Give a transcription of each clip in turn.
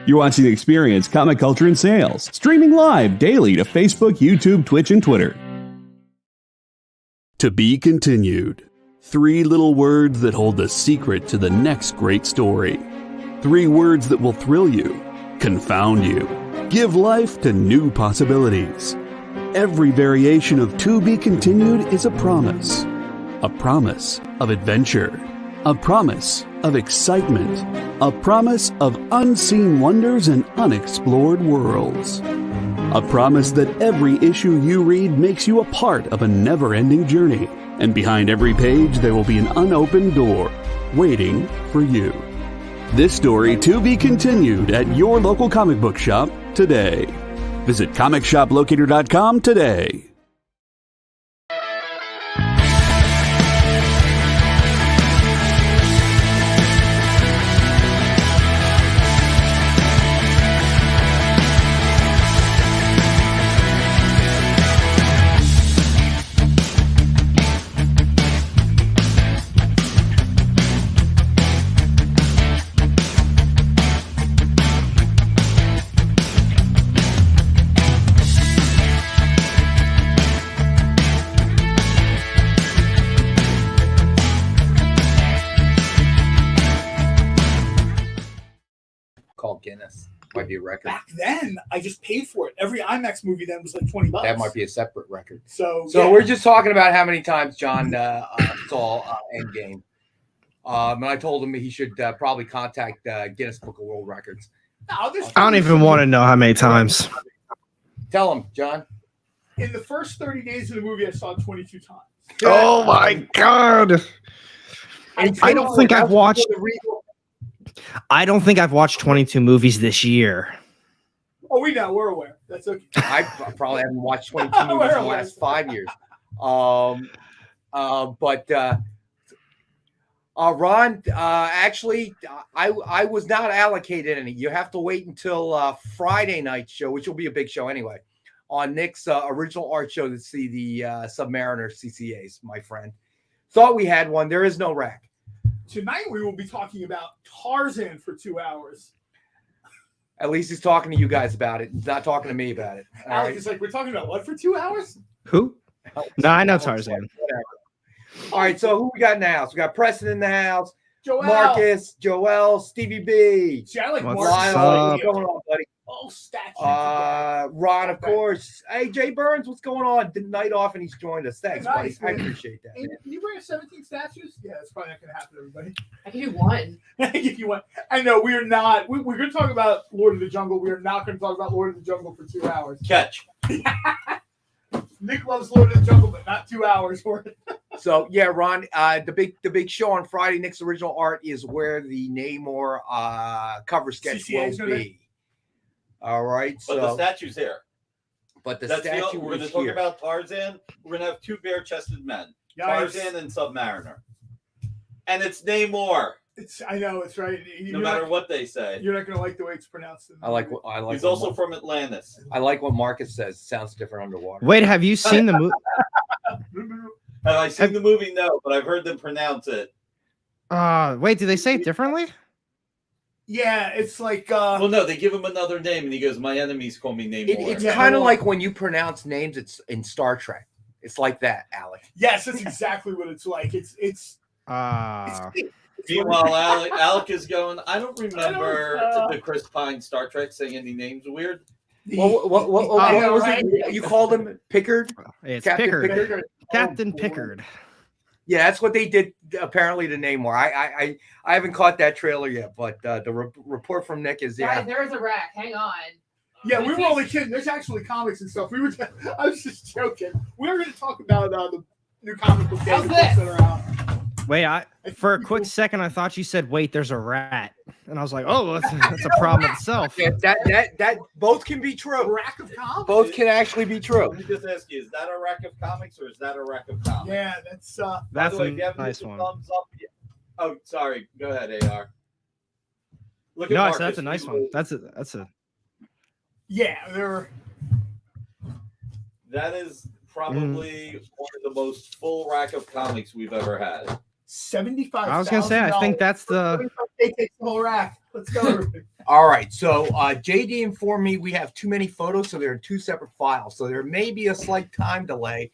You're watching The Experience Comic Culture and Sales, streaming live daily to Facebook, YouTube, Twitch, and Twitter. To be continued. 3 little words that hold the secret to the next great story. 3 words that will thrill you, confound you, give life to new possibilities. Every variation of To Be Continued is a promise of adventure, a promise of excitement, a promise of unseen wonders and unexplored worlds. A promise that every issue you read makes you a part of a never-ending journey, and behind every page there will be an unopened door waiting for you. This story to be continued at your local comic book shop today. Visit comicshoplocator.com today. Guinness might be a record. Back then, I just paid for it. Every IMAX movie then was like $20. That might be a separate record. So yeah. We're just talking about how many times John saw Endgame. And I told him he should probably contact Guinness Book of World Records. No, I don't even want to know how many times. Tell him, John. In the first 30 days of the movie, I saw it 22 times. Oh my God! I don't think I've watched. I don't think I've watched 22 movies this year. Oh, we know. We're aware. That's okay. I probably haven't watched 22 movies in the last 5 years. Ron, actually, I was not allocated any. You have to wait until Friday night show, which will be a big show anyway, on Nick's original art show to see the Submariner CCAs, my friend. Thought we had one. There is no rack. Tonight we will be talking about Tarzan for 2 hours. At least he's talking to you guys about it. He's not talking to me about it. Alex is like, we're talking about what for 2 hours? Who? No, I know Tarzan. All right, so who we got now? So we got Preston in the house, Joel. Marcus, Joel, Stevie B. See, I like What's Marcus. up? What's going on, buddy? Oh, statue. Ron, of course. Hey, Jay Burns, what's going on? The night off, and he's joined us. Thanks, Nice, buddy. I man. appreciate that. Hey, can you bring us 17 statues? Yeah, that's probably not going to happen, everybody. I can do one. If you want. I know we are not. We're going to talk about Lord of the Jungle. We are not going to talk about Lord of the Jungle for 2 hours. Catch. Nick loves Lord of the Jungle, but not 2 hours for it. So yeah, Ron, the big show on Friday. Nick's original art is where the Namor cover sketch CCA will be. All right, But the statue's here. But the That's statue we're going to is talk here. about Tarzan. We're going to have 2 bare-chested men. Guys, Tarzan and Submariner. And it's Namor. I know it's right. No matter what they say. You're not going to like the way it's pronounced. I like. He's also from Atlantis. I like what Marcus says. It sounds different underwater. Wait, have you seen the movie? Have I seen the movie? No, but I've heard them pronounce it. Wait, do they say it differently? Yeah, it's like. Well, no, they give him another name, and he goes, "My enemies call me Namor." It's Yeah, kind of well- like when you pronounce names. It's in Star Trek. It's like that, Alec. Yes, that's exactly what it's like. It's Meanwhile, Alec is going, I don't remember the Chris Pine Star Trek saying any names weird. What was it? You called him Pickard? It's Captain Pickard. Captain boy. Pickard. Yeah, that's what they did apparently to Namor. I haven't caught that trailer yet, but the report from Nick is Guys, there is a rack.Ang on. Yeah, we were only kidding. There's actually comics and stuff. I was just joking. We were going to talk about the new comic book How's books that this? are out. Wait, for a quick second, I thought you said, "Wait, there's a rat," and I was like, "Oh, that's a problem itself." Yeah, that both can be true. Rack of comics. Both can actually be true. Let me just ask you, is that a rack of comics or is that a rack of comics? Yeah, that's By the way, a if you haven't nice hit the one. thumbs up yet- Oh, sorry. Go ahead, AR. Look at No, I Marcus. said that's a nice one. That's a. yeah. They're That is probably one of the most full rack of comics we've ever had. 75. I was gonna say, I think that's the. They take the whole rack. Let's go. All right. So JD informed me we have too many photos, so they're in two separate files. So there may be a slight time delay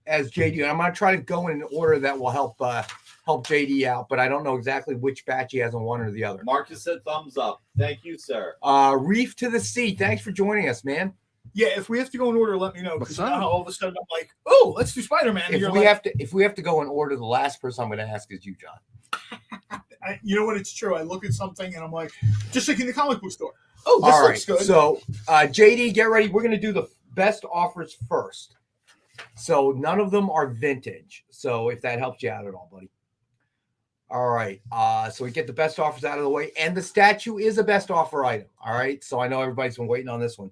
as JD. And I'm going to try to go in an order that will help JD out, but I don't know exactly which batch he has on one or the other. Marcus said thumbs up. Thank you, sir. Reef to the Sea. Thanks for joining us, man. Yeah, if we have to go in order, let me know. Because now all of a sudden I'm like, oh, let's do Spider-Man. If we have to go in order, the last person I'm going to ask is you, John. You know what? It's true. I look at something and I'm like, just like in the comic book store. Oh, this looks good. So, JD, get ready. We're going to do the best offers first. So none of them are vintage. So if that helps you out at all, buddy. All right. So we get the best offers out of the way. And the statue is a best offer item. All right. So I know everybody's been waiting on this one.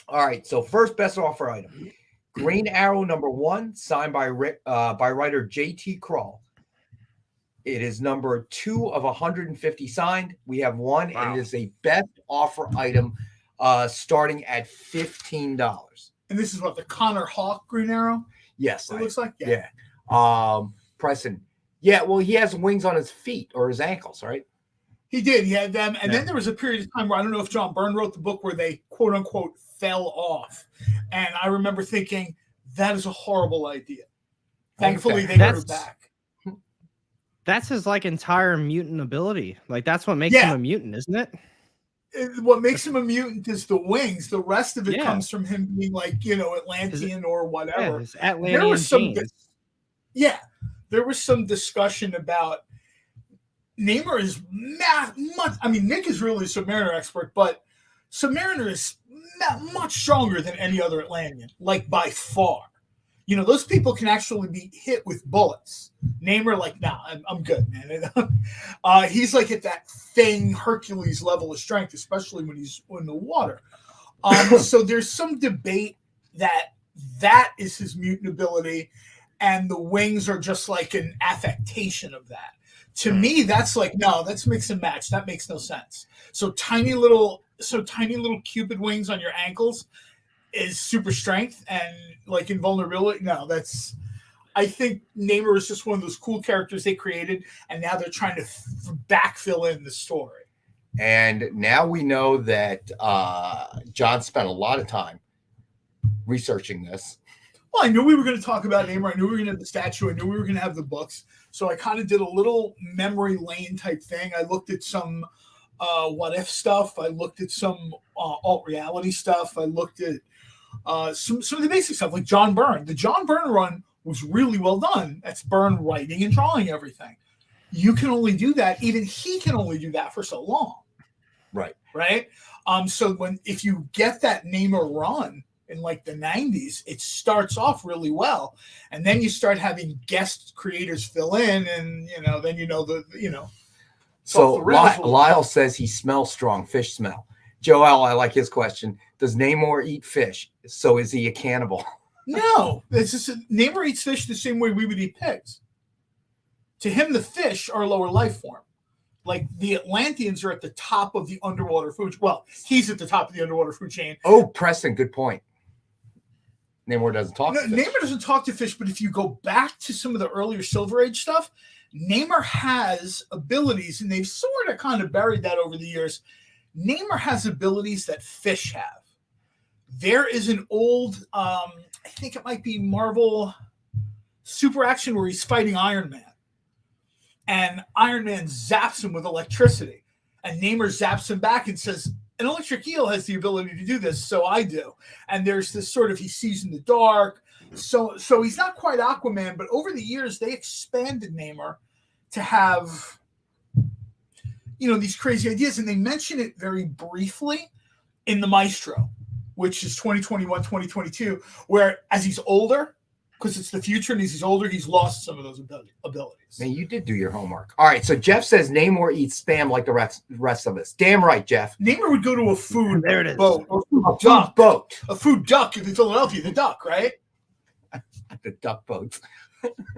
All right. So first best offer item. Green Arrow #1, signed by writer J.T. Kroll. It is number 2 of 150 signed. We have one, and it is a best offer item starting at $15. And this is what, the Connor Hawk Green Arrow? Yes. It looks like? Yeah. Preston. Yeah, well, he has wings on his feet or his ankles, right? He did. He had them. And then there was a period of time where I don't know if John Byrne wrote the book where they, quote unquote, fell off. And I remember thinking, that is a horrible idea. Thankfully, they got it back. That's his like entire mutant ability. Like that's what makes him a mutant, isn't it? What makes him a mutant is the wings. The rest of it comes from him being like, Atlantean or whatever. Atlantean there was some, genes. there was some discussion about Namor is much. I mean, Nick is really a Submariner expert, but Submariner is much stronger than any other Atlantean, like by far. Those people can actually be hit with bullets. Namor, like, nah, I'm good, man. He's like at that thing Hercules level of strength, especially when he's in the water. So there's some debate that is his mutant ability, and the wings are just like an affectation of that. To me, that's like, no, that's mix and match. That makes no sense. So tiny little Cupid wings on your ankles is super strength and like invulnerability. No, I think Namor is just one of those cool characters they created, and now they're trying to backfill in the story. And now we know that John spent a lot of time researching this. Well, I knew we were going to talk about Namor. I knew we were going to have the statue. I knew we were going to have the books. So I kind of did a little memory lane type thing. I looked at some what if stuff. I looked at some alt reality stuff. I looked at some of the basic stuff, like John Byrne. The John Byrne run was really well done. That's Byrne writing and drawing everything. You can only do that. Even he can only do that for so long. Right. So if you get that Namor run in like the 90s, it starts off really well, and then you start having guest creators fill in, and then So Lyle says he smells strong fish smell. Joel, I like his question. Does Namor eat fish? So is he a cannibal? No, it's just Namor eats fish the same way we would eat pigs. To him, the fish are a lower life form. Like the Atlanteans are at the top of the underwater food. Well, he's at the top of the underwater food chain. Oh, Preston, good point. Namor doesn't talk to fish. Namor doesn't talk to fish, but if you go back to some of the earlier Silver Age stuff, Namor has abilities, and they've sort of kind of buried that over the years. Namor has abilities that fish have. There is an old, I think it might be Marvel Super Action, where he's fighting Iron Man. And Iron Man zaps him with electricity. And Namor zaps him back and says, an electric eel has the ability to do this, so I do. And there's this sort of, he sees in the dark. So he's not quite Aquaman, but over the years, they expanded Namor to have, these crazy ideas. And they mention it very briefly in the Maestro, which is 2021, 2022, where as he's older, because it's the future and he's older, he's lost some of those abilities. Man, you did do your homework. All right, so Jeff says Namor eats spam like the rest of us. Damn right, Jeff. Namor would go to a food boat. Or A food duck in Philadelphia, the duck, right? The duck boats.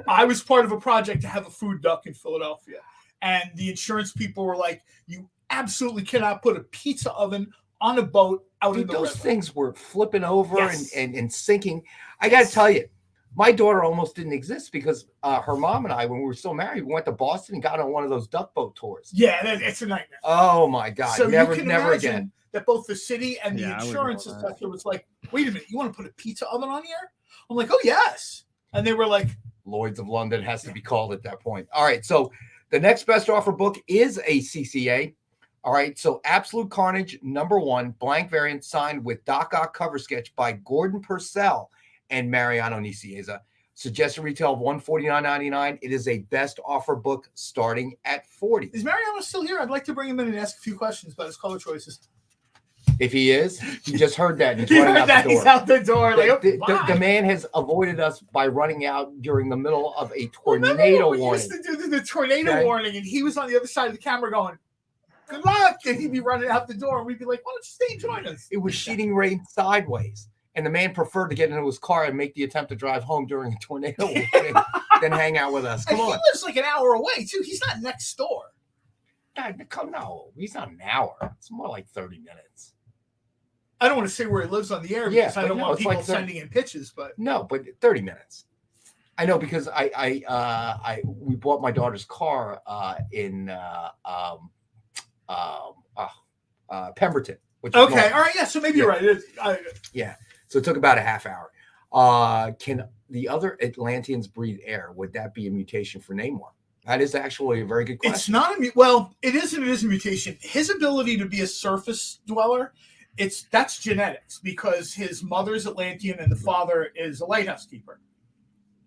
I was part of a project to have a food duck in Philadelphia. And the insurance people were like, you absolutely cannot put a pizza oven on a boat out in the river. Those things were flipping over and sinking. I got to tell you, My daughter almost didn't exist because her mom and I, when we were still married, we went to Boston and got on one of those duck boat tours. Yeah, it's a nightmare. Oh my God! So never, you can never imagine again. that both the city and the Yeah, I would insurance know that. assessor was like, "Wait a minute, you want to put a pizza oven on here?" I'm like, "Oh yes," and they were like, Lloyd's of London has to be called at that point. All right, so the next best offer book is a CCA. All right, so Absolute Carnage #1, blank variant signed with Doc Ock cover sketch by Gordon Purcell and Mariano Nicieza. Suggested retail of $149.99. It is a best offer book starting at $40. "Is Mariano still here? I'd like to bring him in and ask a few questions about his color choices." If he is, you just heard that. And he's You running heard out that? the door. He's out the door. Like, The man has avoided us by running out during the middle of a Remember tornado when we warning. used to do the tornado Okay. warning, and he was on the other side of the camera going, "Good luck," and he'd be running out the door, and we'd be like, "Why don't you stay and join us?" It was sheeting rain sideways, and the man preferred to get into his car and make the attempt to drive home during a tornado warning than hang out with us. And Come he on. lives like an hour away too. He's not next door. No, he's not an hour. It's more like 30 minutes. I don't want to say where he lives on the air Yeah, because I but don't no, want it's people like they're- sending in pitches. But No, but 30 minutes. I know because we bought my daughter's car in Pemberton. Which is okay, north. all right, yeah. So maybe you're right. So it took about a half hour. Can the other Atlanteans breathe air? Would that be a mutation for Namor? That is actually a very good question. It's not well. It is and it is a mutation. His ability to be a surface dweller, that's genetics because his mother's Atlantean and the father is a lighthouse keeper,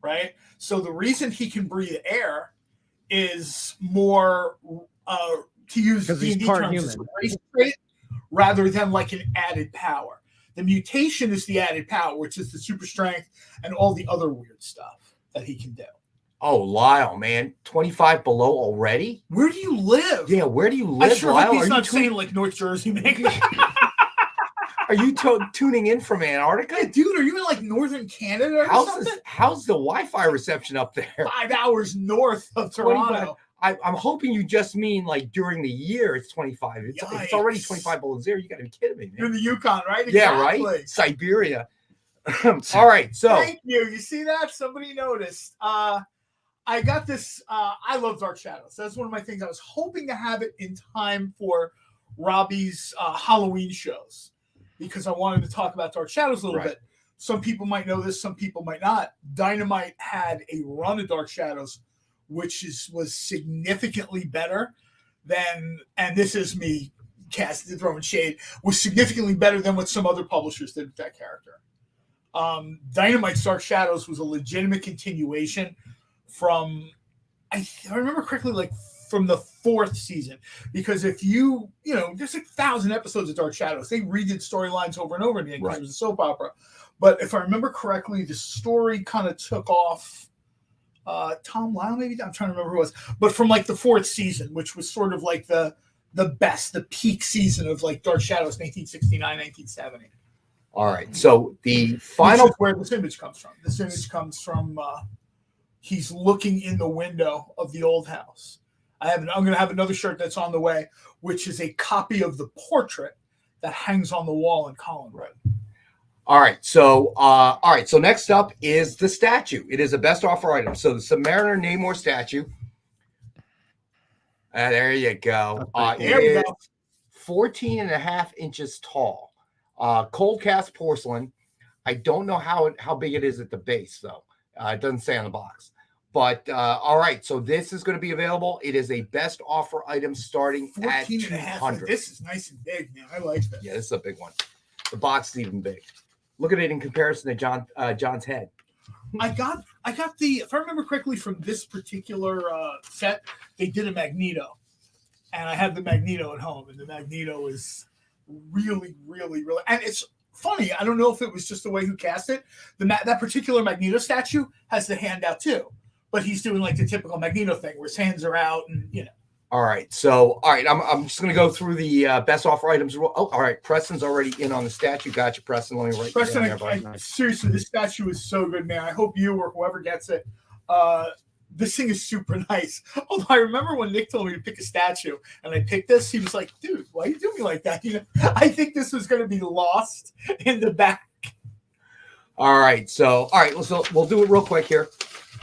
right? So the reason he can breathe air is more to use Because he's D&D part terms, human. it's a race trait rather than like an added power. The mutation is the added power, which is the super strength and all the other weird stuff that he can do. Oh, Lyle, man, 25 below already? Where do you live? Yeah, where do you I live, sure Lyle? hope he's Are not you saying like North Jersey, man. Are you tuning in from Antarctica? Yeah, dude, are you in like northern Canada or something? How's the Wi-Fi reception up there? 5 hours north of 25. Toronto. I'm hoping you just mean like during the year it's 25. It's already 25 below zero. You got to be kidding me, You're man. in the Yukon, right? Yeah, Exactly. right. Siberia. All right, so Thank you. You see that? Somebody noticed. I got this. I love Dark Shadows. That's one of my things. I was hoping to have it in time for Robbie's Halloween shows because I wanted to talk about Dark Shadows a little bit. Some people might know this, some people might not. Dynamite had a run of Dark Shadows, which was significantly better than, and this is me throwing shade, was significantly better than what some other publishers did with that character. Dynamite's Dark Shadows was a legitimate continuation from, I remember correctly, like from the 4th season, because if you there's like 1,000 episodes of Dark Shadows. They redid storylines over and over again because it was a soap opera. But if I remember correctly, the story kind of took off. Tom Lyle, maybe, I'm trying to remember who it was, but from like the 4th season, which was sort of like the peak season of like Dark Shadows, 1969, 1970. all right. So the final Which is where this image comes from. This image comes from he's looking in the window of the old house. I'm going to have another shirt that's on the way, which is a copy of the portrait that hangs on the wall in Collinwood. All right. So next up is the statue. It is a best offer item. So the Submariner Namor statue. There you go. There we It go. is 14 and a half inches tall. Cold cast porcelain. I don't know how big it is at the base, though. It doesn't say on the box. But all right. So this is going to be available. It is a best offer item starting at 14 and a half. Like, $200. this is nice and big, man. I like this. Yeah, this is a big one. The box is even big. Look at it in comparison to John's head. I got the, if I remember correctly, from this particular set, they did a Magneto, and I have the Magneto at home, and the Magneto is really, really, really, and it's funny. I don't know if it was just the way who cast it. That particular Magneto statue has the hand out too, but he's doing like the typical Magneto thing where his hands are out, and All right. So, all right. I'm just going to go through the best offer items. Oh, all right. Preston's already in on the statue. Gotcha, Preston. Let me write Preston, you down there, seriously, this statue is so good, man. I hope you or whoever gets it. This thing is super nice. Although I remember when Nick told me to pick a statue, and I picked this, he was like, "Dude, why are you doing me like that?" I think this was going to be lost in the back. All right. So we'll do it real quick here.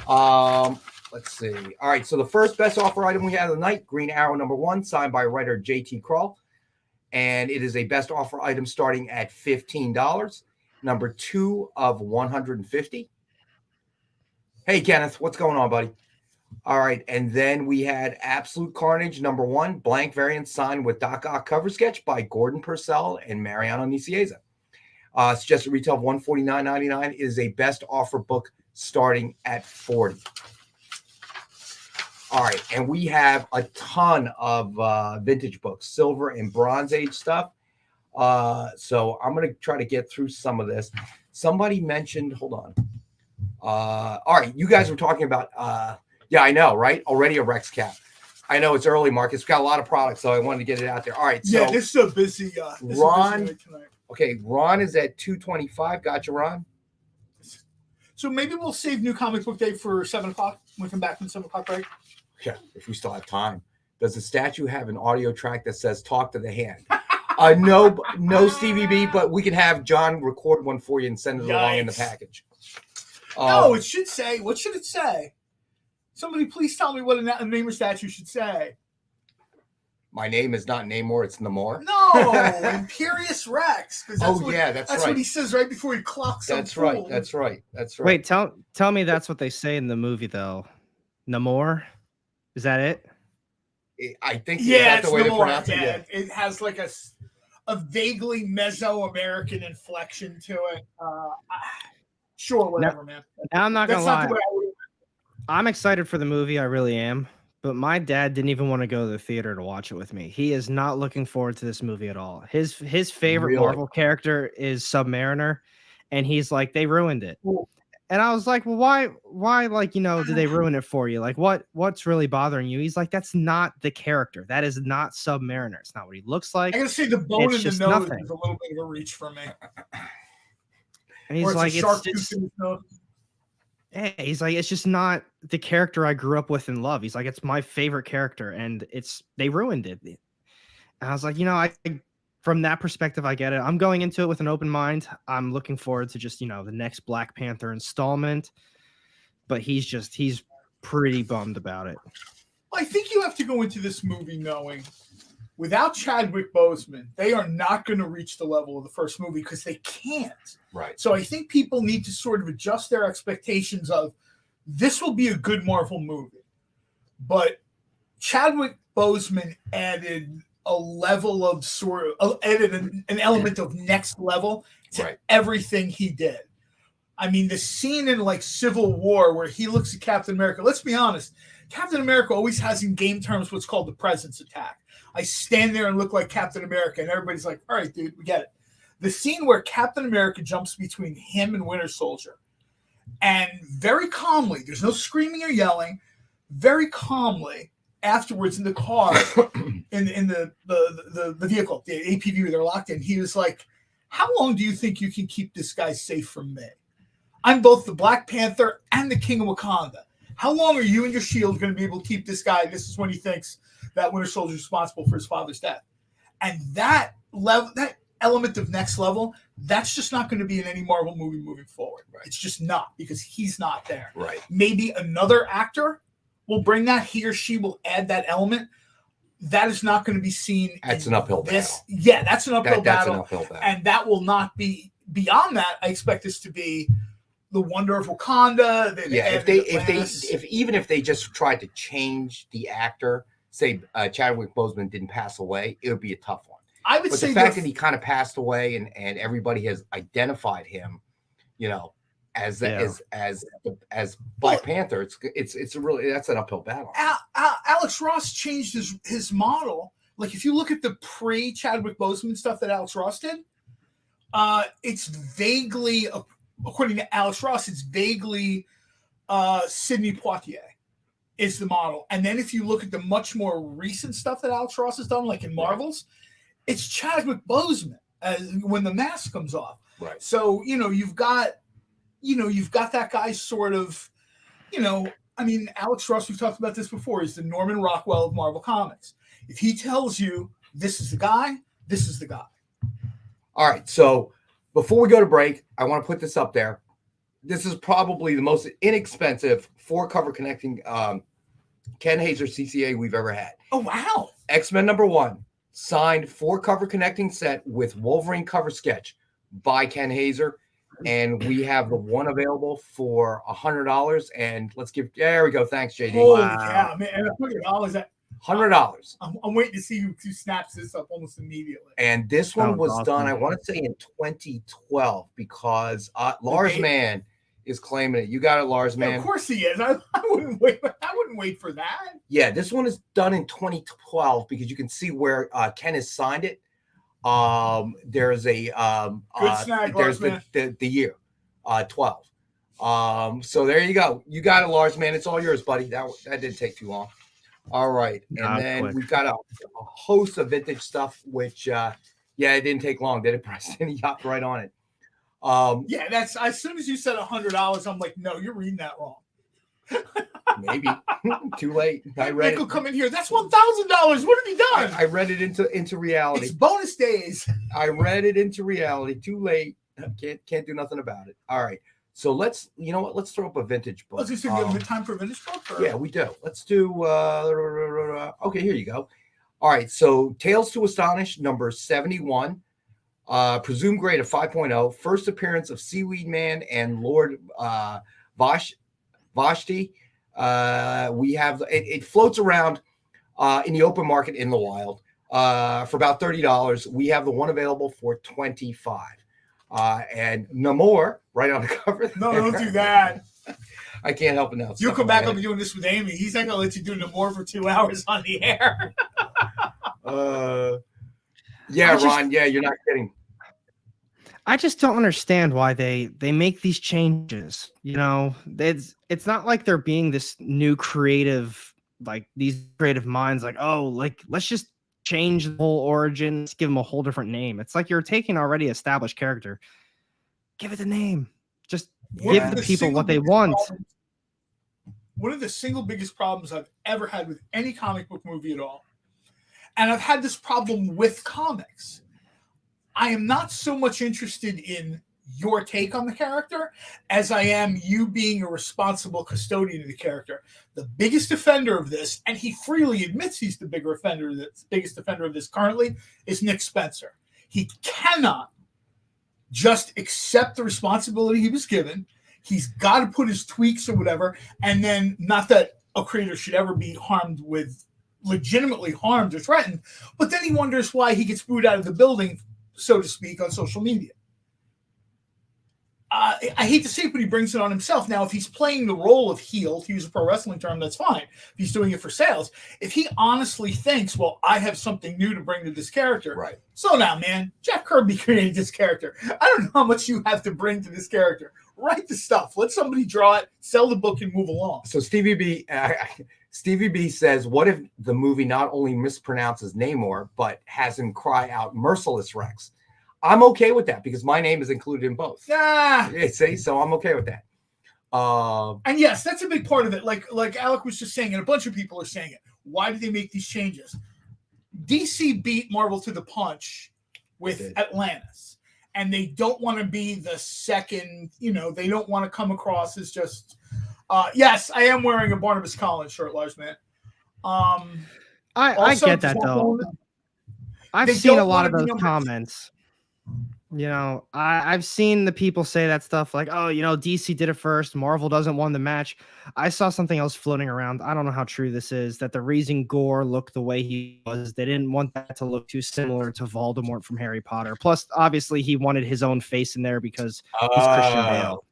Let's see. All right. So the first best offer item we have of the night, Green Arrow #1, signed by writer J.T. Kroll. And it is a best offer item starting at $15. Number 2 of 150. Hey, Kenneth, what's going on, buddy? All right. And then we had Absolute Carnage #1, blank variant signed with Doc Ock cover sketch by Gordon Purcell and Mariano Nicieza. Suggested retail of $149.99 is a best offer book starting at $40. All right, and we have a ton of vintage books, Silver and Bronze Age stuff. So I'm going to try to get through some of this. Somebody mentioned, hold on. All right, you guys were talking about, yeah, I know, right? Already a Rex cap. I know it's early, Marcus. We've got a lot of products, so I wanted to get it out there. All right, so yeah, this is a busy. Ron, night tonight. Okay, Ron is at 225. Gotcha, Ron. So maybe we'll save New Comic Book Day for 7 o'clock. We come back from 7 o'clock break. Yeah, if we still have time. Does the statue have an audio track that says "Talk to the Hand"? No Stevie B, but we can have John record one for you and send it along in the package. No, it should say. What should it say? Somebody, please tell me what a Namor statue should say. My name is not Namor; it's Namor. No, Imperious Rex. That's right. That's what he says right before he clocks. That's right. That's right. Wait, tell me that's what they say in the movie though. Namor, is that it? I think yeah, the way to pronounce it. Yeah, it has like a vaguely Mesoamerican inflection to it. Sure, whatever, man. Now I'm not gonna lie. I'm excited for the movie. I really am. But my dad didn't even want to go to the theater to watch it with me. He is not looking forward to this movie at all. His favorite Marvel character is Submariner, and he's like, they ruined it. And I was like, well, why, like, you know, did they ruin it for you? Like, what's really bothering you? He's like, that's not the character. That is not Submariner. It's not what he looks like. I gotta say, the bone in the nose nothing. is a little bit of a reach for me. And he's like, he's like, it's just not the character I grew up with and love. He's like, it's my favorite character, and they ruined it. And I was like, you know, from that perspective, I get it. I'm going into it with an open mind. I'm looking forward to just, you know, the next Black Panther installment. But he's pretty bummed about it. I think you have to go into this movie knowing without Chadwick Boseman, they are not going to reach the level of the first movie because they can't. Right. So I think people need to sort of adjust their expectations of this will be a good Marvel movie. But Chadwick Boseman added a level of added an element of next level to everything he did. I mean, the scene in like Civil War where he looks at Captain America, let's be honest, Captain America always has in game terms what's called the presence attack. I stand there and look like Captain America, and everybody's like, all right, dude, we get it. The scene where Captain America jumps between him and Winter Soldier, and very calmly, there's no screaming or yelling, very calmly, afterwards in the car, in the vehicle, the APV where they're locked in, he was like, how long do you think you can keep this guy safe from me? I'm both the Black Panther and the King of Wakanda. How long are you and your shield going to be able to keep this guy? This is when he thinks that Winter Soldier is responsible for his father's death. And that element of next level, that's just not going to be in any Marvel movie moving forward. Right? It's just not, because he's not there. Right. Maybe another actor will bring that. He or she will add that element. That is not going to be seen. That's an uphill battle. Yeah, that's an uphill battle. An uphill battle. And that will not be beyond that. I expect this to be the wonder of Wakanda. If they just tried to change the actor, say Chadwick Boseman didn't pass away, it would be a tough one. I would say the fact that he kind of passed away and everybody has identified him, you know, as Black Panther, it's really, that's an uphill battle. Alex Ross changed his model. Like if you look at the pre-Chadwick Boseman stuff that Alex Ross did, it's vaguely, according to Alex Ross, it's vaguely Sidney Poitier is the model. And then if you look at the much more recent stuff that Alex Ross has done, like in Marvels, it's Chadwick Boseman when the mask comes off. Right. So, you've got that guy sort of, I mean, Alex Ross, we've talked about this before, is the Norman Rockwell of Marvel Comics. If he tells you this is the guy, this is the guy. All right. So before we go to break, I want to put this up there. this is probably the most inexpensive 4-cover connecting Ken Hazer CCA we've ever had. Oh, wow. X-Men #1, signed 4-cover connecting set with Wolverine cover sketch by Ken Hazer. And we have the one available for $100. And let's give, there we go. Thanks, JD. Holy cow, man. And $100. $100. I'm waiting to see who snaps this up almost immediately. And this one was awesome. done, I want to say, in 2012 because Lars Mann is claiming it. You got it, Lars Mann. Yeah, of course he is. I wouldn't wait. I wouldn't wait for that. Yeah, this one is done in 2012 because you can see where Ken has signed it. There's a Good snag, there's the year 12. So there you go. You got it, Lars, man. It's all yours, buddy. That didn't take too long. All right, and then quick. we've got a host of vintage stuff, which yeah, it didn't take long, did it, Preston? He hopped right on it. Yeah, that's as soon as you said $100, I'm like, no, you're reading that wrong. Maybe too late. I read Nick will it. come in here. That's $1,000. What have you done? I read it into reality. It's bonus days. I read it into reality. Too late. Can't do nothing about it. All right. So let's, you know what? Let's throw up a vintage book. Let's just do you have time for a vintage book? Or? Yeah, we do. Let's do. Okay, here you go. All right. So Tales to Astonish, number 71. Presumed grade of 5.0. First appearance of Seaweed Man and Lord Vashti. We have it floats around in the open market in the wild for about $30. We have the one available for $25. And Namor right on the cover. No, don't do that. I can't help it now. You'll come back up and doing this with Amy. He's not gonna let you do Namor for 2 hours on the air. Yeah, Ron. Yeah, you're not kidding. I just don't understand why they make these changes. You know, it's not like they're being this new creative, like these creative minds, like, oh, like let's just change the whole origin, let's give them a whole different name. It's like you're taking already established character, give it a name, just give the people what they want. One of the single biggest problems I've ever had with any comic book movie at all, and I've had this problem with comics, I am not so much interested in your take on the character as I am you being a responsible custodian of the character. The biggest offender of this, and he freely admits he's the biggest offender of this currently, is Nick Spencer. He cannot just accept the responsibility he was given. He's got to put his tweaks or whatever, and then not that a creator should ever be harmed with legitimately harmed or threatened, but then he wonders why he gets booed out of the building, so to speak, on social media. I hate to say it, but he brings it on himself. Now, if he's playing the role of heel, to use a pro wrestling term, that's fine. If he's doing it for sales. If he honestly thinks, well, I have something new to bring to this character. Right. So now, man, Jack Kirby created this character. I don't know how much you have to bring to this character. Write the stuff. Let somebody draw it, sell the book, and move along. So Stevie B says, what if the movie not only mispronounces Namor, but has him cry out Merciless Rex? I'm okay with that because my name is included in both. See, so I'm okay with that. And yes, that's a big part of it. Like Alec was just saying, and a bunch of people are saying it. Why did they make these changes? DC beat Marvel to the punch with Atlantis, and they don't want to be the second. You know, they don't want to come across as just. Yes, I am wearing a Barnabas Collins shirt, Lars, man. I get that though. I've seen a lot of those comments. You know, I've seen the people say that stuff like, oh, you know, DC did it first. Marvel doesn't want the match. I saw something else floating around. I don't know how true this is, that the reason Gore looked the way he was, they didn't want that to look too similar to Voldemort from Harry Potter. Plus, obviously, he wanted his own face in there because he's Christian Bale.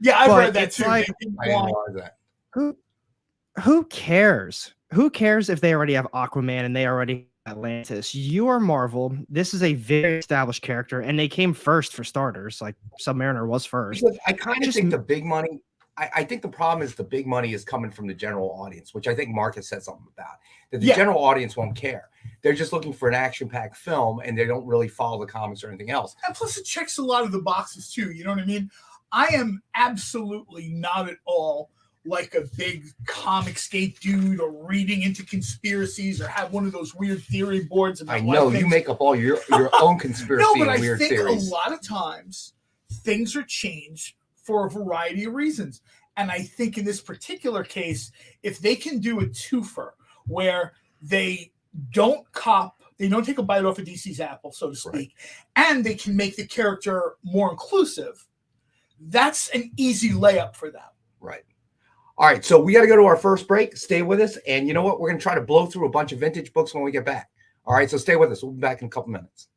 Yeah, I've read that too. I didn't realize that. Who cares? Who cares if they already have Aquaman and they already Atlantis? You are Marvel. This is a very established character, and they came first for starters. Like Submariner was first. Because I kind of think the big money. I think the problem is the big money is coming from the general audience, which I think Mark has said something about. That the general audience won't care. They're just looking for an action-packed film, and they don't really follow the comics or anything else. And plus, it checks a lot of the boxes too. You know what I mean? I am absolutely not at all like a big comic skate dude or reading into conspiracies or have one of those weird theory boards about I know you make up all your own conspiracy no, but and weird I think theories. a lot of times things are changed for a variety of reasons. And I think in this particular case, if they can do a twofer where they don't take a bite off of DC's apple, so to speak, and they can make the character more inclusive, that's an easy layup for them. Right. All right, so we got to go to our first break. Stay with us. And you know what? We're going to try to blow through a bunch of vintage books when we get back. All right, so stay with us. We'll be back in a couple minutes.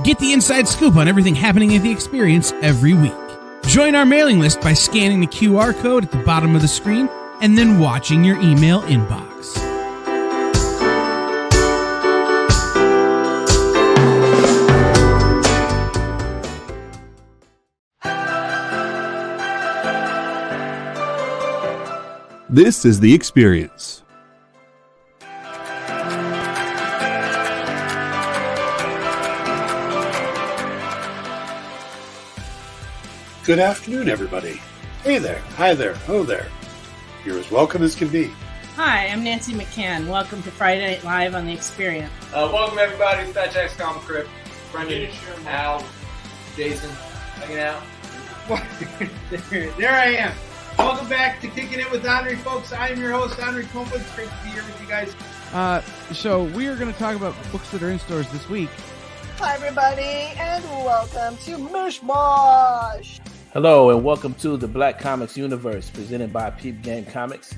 Get the inside scoop on everything happening at the experience every week. Join our mailing list by scanning the QR code at the bottom of the screen and then watching your email inbox. This is The Experience. Good afternoon, everybody. Hey there, hi there, ho there. You're as welcome as can be. Hi, I'm Nancy McCann. Welcome to Friday Night Live on The Experience. Welcome, everybody. It's Fat Jack's Comic Crib. Brendan, Al, Jason, hanging out. There I am. Welcome back to Kicking It with Henry, folks. I am your host, Henry Kumpa. It's great to be here with you guys. So we are going to talk about books that are in stores this week. Hi, everybody, and welcome to Mishmash. Hello, and welcome to the Black Comics Universe, presented by Peep Game Comics.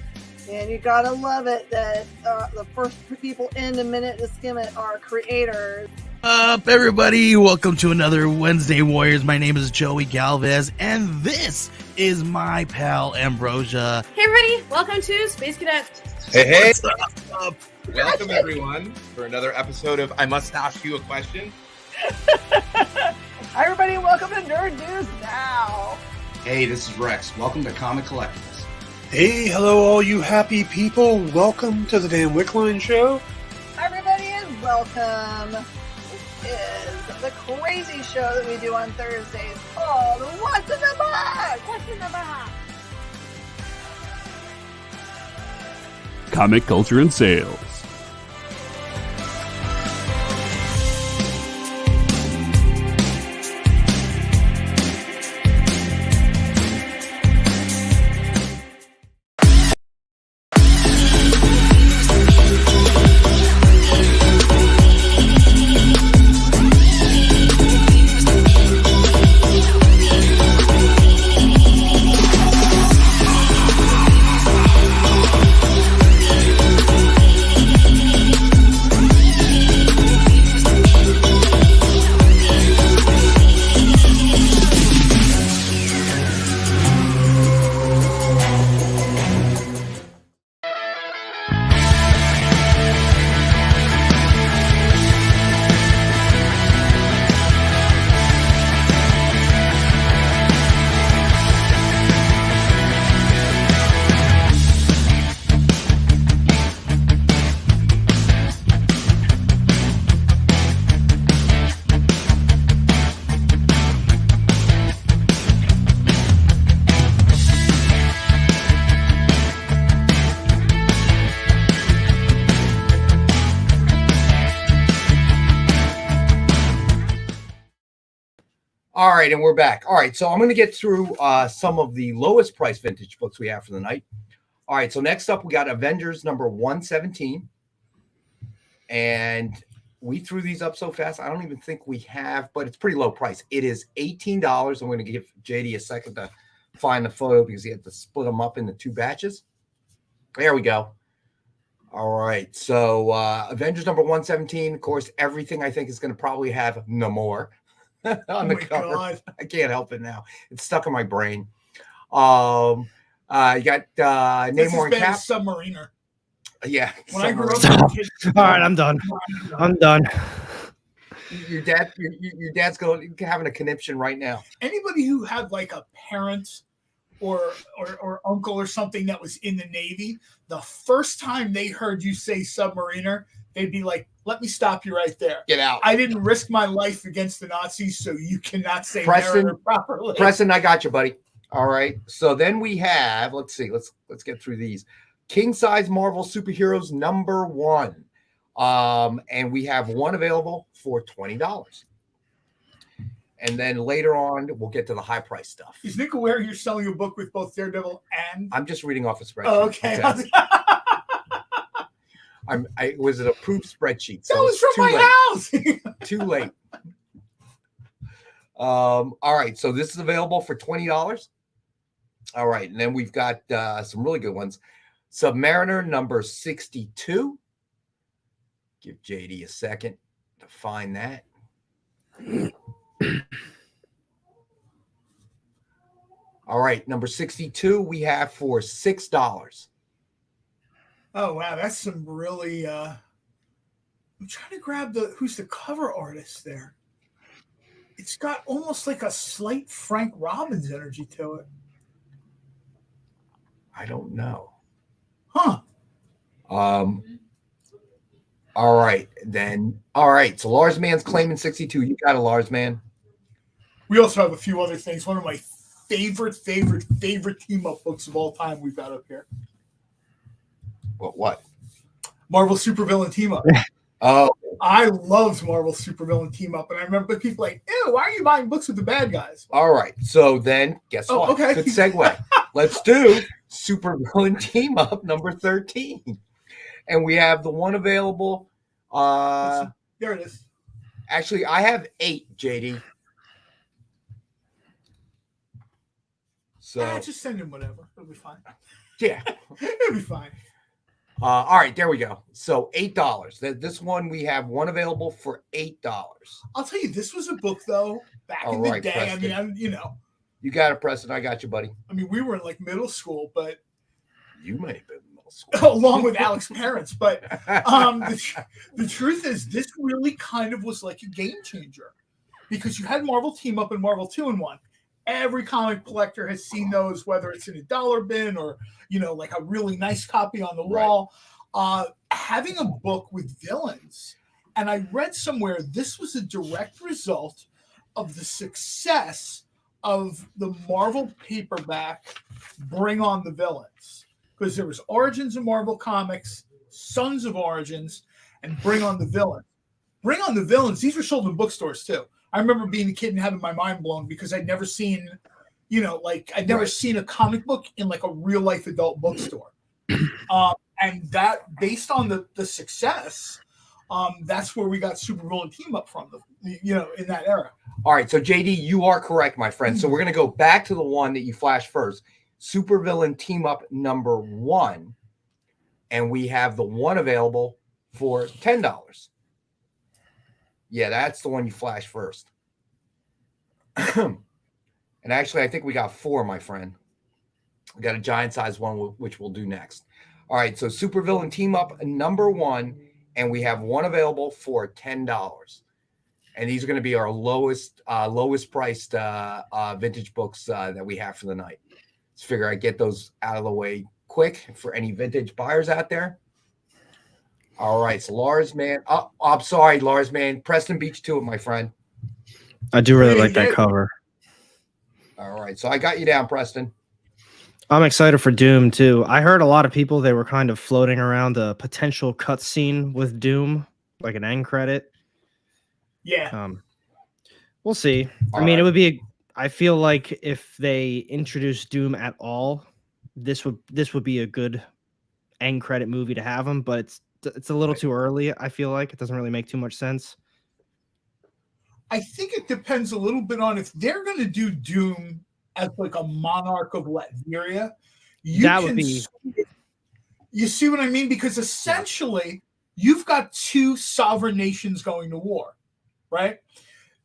And you gotta love it that the first people in the minute to skim it are creators. Up, everybody! Welcome to another Wednesday Warriors. My name is Joey Galvez, and this is my pal Ambrosia. Hey, everybody! Welcome to Space Cadet. Hey! What's up? Welcome, everyone, for another episode of I Must Ask You a Question. Hi, everybody! Welcome to Nerd News Now. Hey, this is Rex. Welcome to Comic Collectables. Hey, hello, all you happy people. Welcome to the Dan Wickline Show. Hi, everybody, and welcome. Is the crazy show that we do on Thursdays called What's in the Box? What's in the Box? Comic culture and sales. All right, and we're back. All right, so I'm going to get through some of the lowest price vintage books we have for the night. All right, so next up, we got Avengers number 117. And we threw these up so fast, I don't even think we have, but it's pretty low price. It is $18. I'm going to give JD a second to find the photo because he had to split them up into two batches. There we go. All right, so Avengers number 117, of course, everything I think is going to probably have Namor on the cover. God. I can't help it now. It's stuck in my brain. You got Namor and Cap. Submariner. Yeah. When I grew up, all right, I'm done. I'm done. Your dad's having a conniption right now. Anybody who had like a parent or uncle or something that was in the Navy, the first time they heard you say submariner, they'd be like, let me stop you right there. Get out. I didn't risk my life against the Nazis, so you cannot say Preston properly. Preston, I got you, buddy. All right. So then we have, let's see, let's get through these. King size Marvel superheroes number 1. And we have one available for $20. And then later on, we'll get to the high price stuff. Is Nick aware you're selling a book with both Daredevil and? I'm just reading off a spreadsheet. Oh, okay. It was an approved spreadsheet. So So was from my house. Too late. All right. So this is available for $20. All right. And then we've got some really good ones. Submariner number 62. Give JD a second to find that. All right. Number 62 we have for $6. Oh, wow. That's some really... I'm trying to grab who's the cover artist there. It's got almost like a slight Frank Robbins energy to it. I don't know. Huh. All right, then. All right. So Lars Man's claiming 62. You got a Lars Man. We also have a few other things. One of my favorite team-up books of all time we've got up here. What? Marvel Supervillain Team-Up. Oh. I loved Marvel Supervillain Team-Up, and I remember people like, ew, why are you buying books with the bad guys? All right. So then, guess what? Okay. Good segue. Let's do Supervillain Team-Up number 13. And we have the one available. There it is. Actually, I have 8, JD. So just send him whatever. It'll be fine. Yeah. It'll be fine. All right, there we go. So $8. This one we have one available for $8. I'll tell you, this was a book though back in the day. Preston. I mean, You got it, Preston. I got you, buddy. I mean, we were in like middle school, but you may have been in middle school along with Alex's parents. But the truth is, this really kind of was like a game changer because you had Marvel Team Up and Marvel 2-in-1. Every comic collector has seen those, whether it's in a dollar bin or like a really nice copy on the wall. Having a book with villains, and I read somewhere this was a direct result of the success of the Marvel paperback Bring On the Villains, because there was Origins of Marvel Comics, Sons of Origins, and Bring On the Villains. Bring On the Villains, these were sold in bookstores too. I remember being a kid and having my mind blown because I'd never seen, I'd never seen a comic book in like a real life adult bookstore. And that, based on the success, that's where we got Supervillain Team Up from, in that era. All right, so JD, you are correct, my friend. So we're going to go back to the one that you flashed first, Supervillain Team Up number 1, and we have the one available for $10. Yeah, that's the one you flashed first. And actually, I think we got 4, my friend. We got a giant size one, which we'll do next. All right, so Supervillain Team Up number 1, and we have one available for $10. And these are going to be our lowest priced vintage books that we have for the night. Let's figure I'd get those out of the way quick for any vintage buyers out there. All right, so Lars Man. Oh, I'm sorry, Lars Man. Preston Beach to it, my friend. I do really like that cover. All right, so I got you down, Preston. I'm excited for Doom too. I heard a lot of people, they were kind of floating around a potential cutscene with Doom, like an end credit. Yeah. We'll see. It would be. I feel like if they introduce Doom at all, this would be a good end credit movie to have him. But it's a little too early. I feel like it doesn't really make too much sense. I think it depends a little bit on if they're going to do Doom as like a monarch of Latveria. You see what I mean? Because essentially, you've got 2 sovereign nations going to war, right?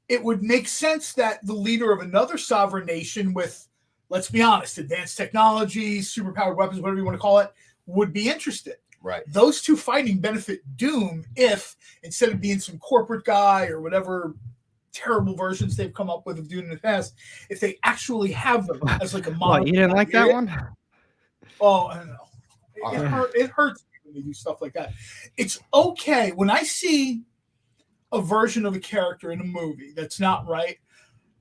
It would make sense that the leader of another sovereign nation with, let's be honest, advanced technology, superpowered weapons, whatever you want to call it, would be interested. Right. Those 2 fighting benefit Doom if, instead of being some corporate guy or whatever terrible versions they've come up with of Doom in the past, if they actually have them as like a monarch. What, you didn't like that one? Oh, I don't know. It hurts when they do stuff like that. It's okay. When I see a version of a character in a movie that's not right,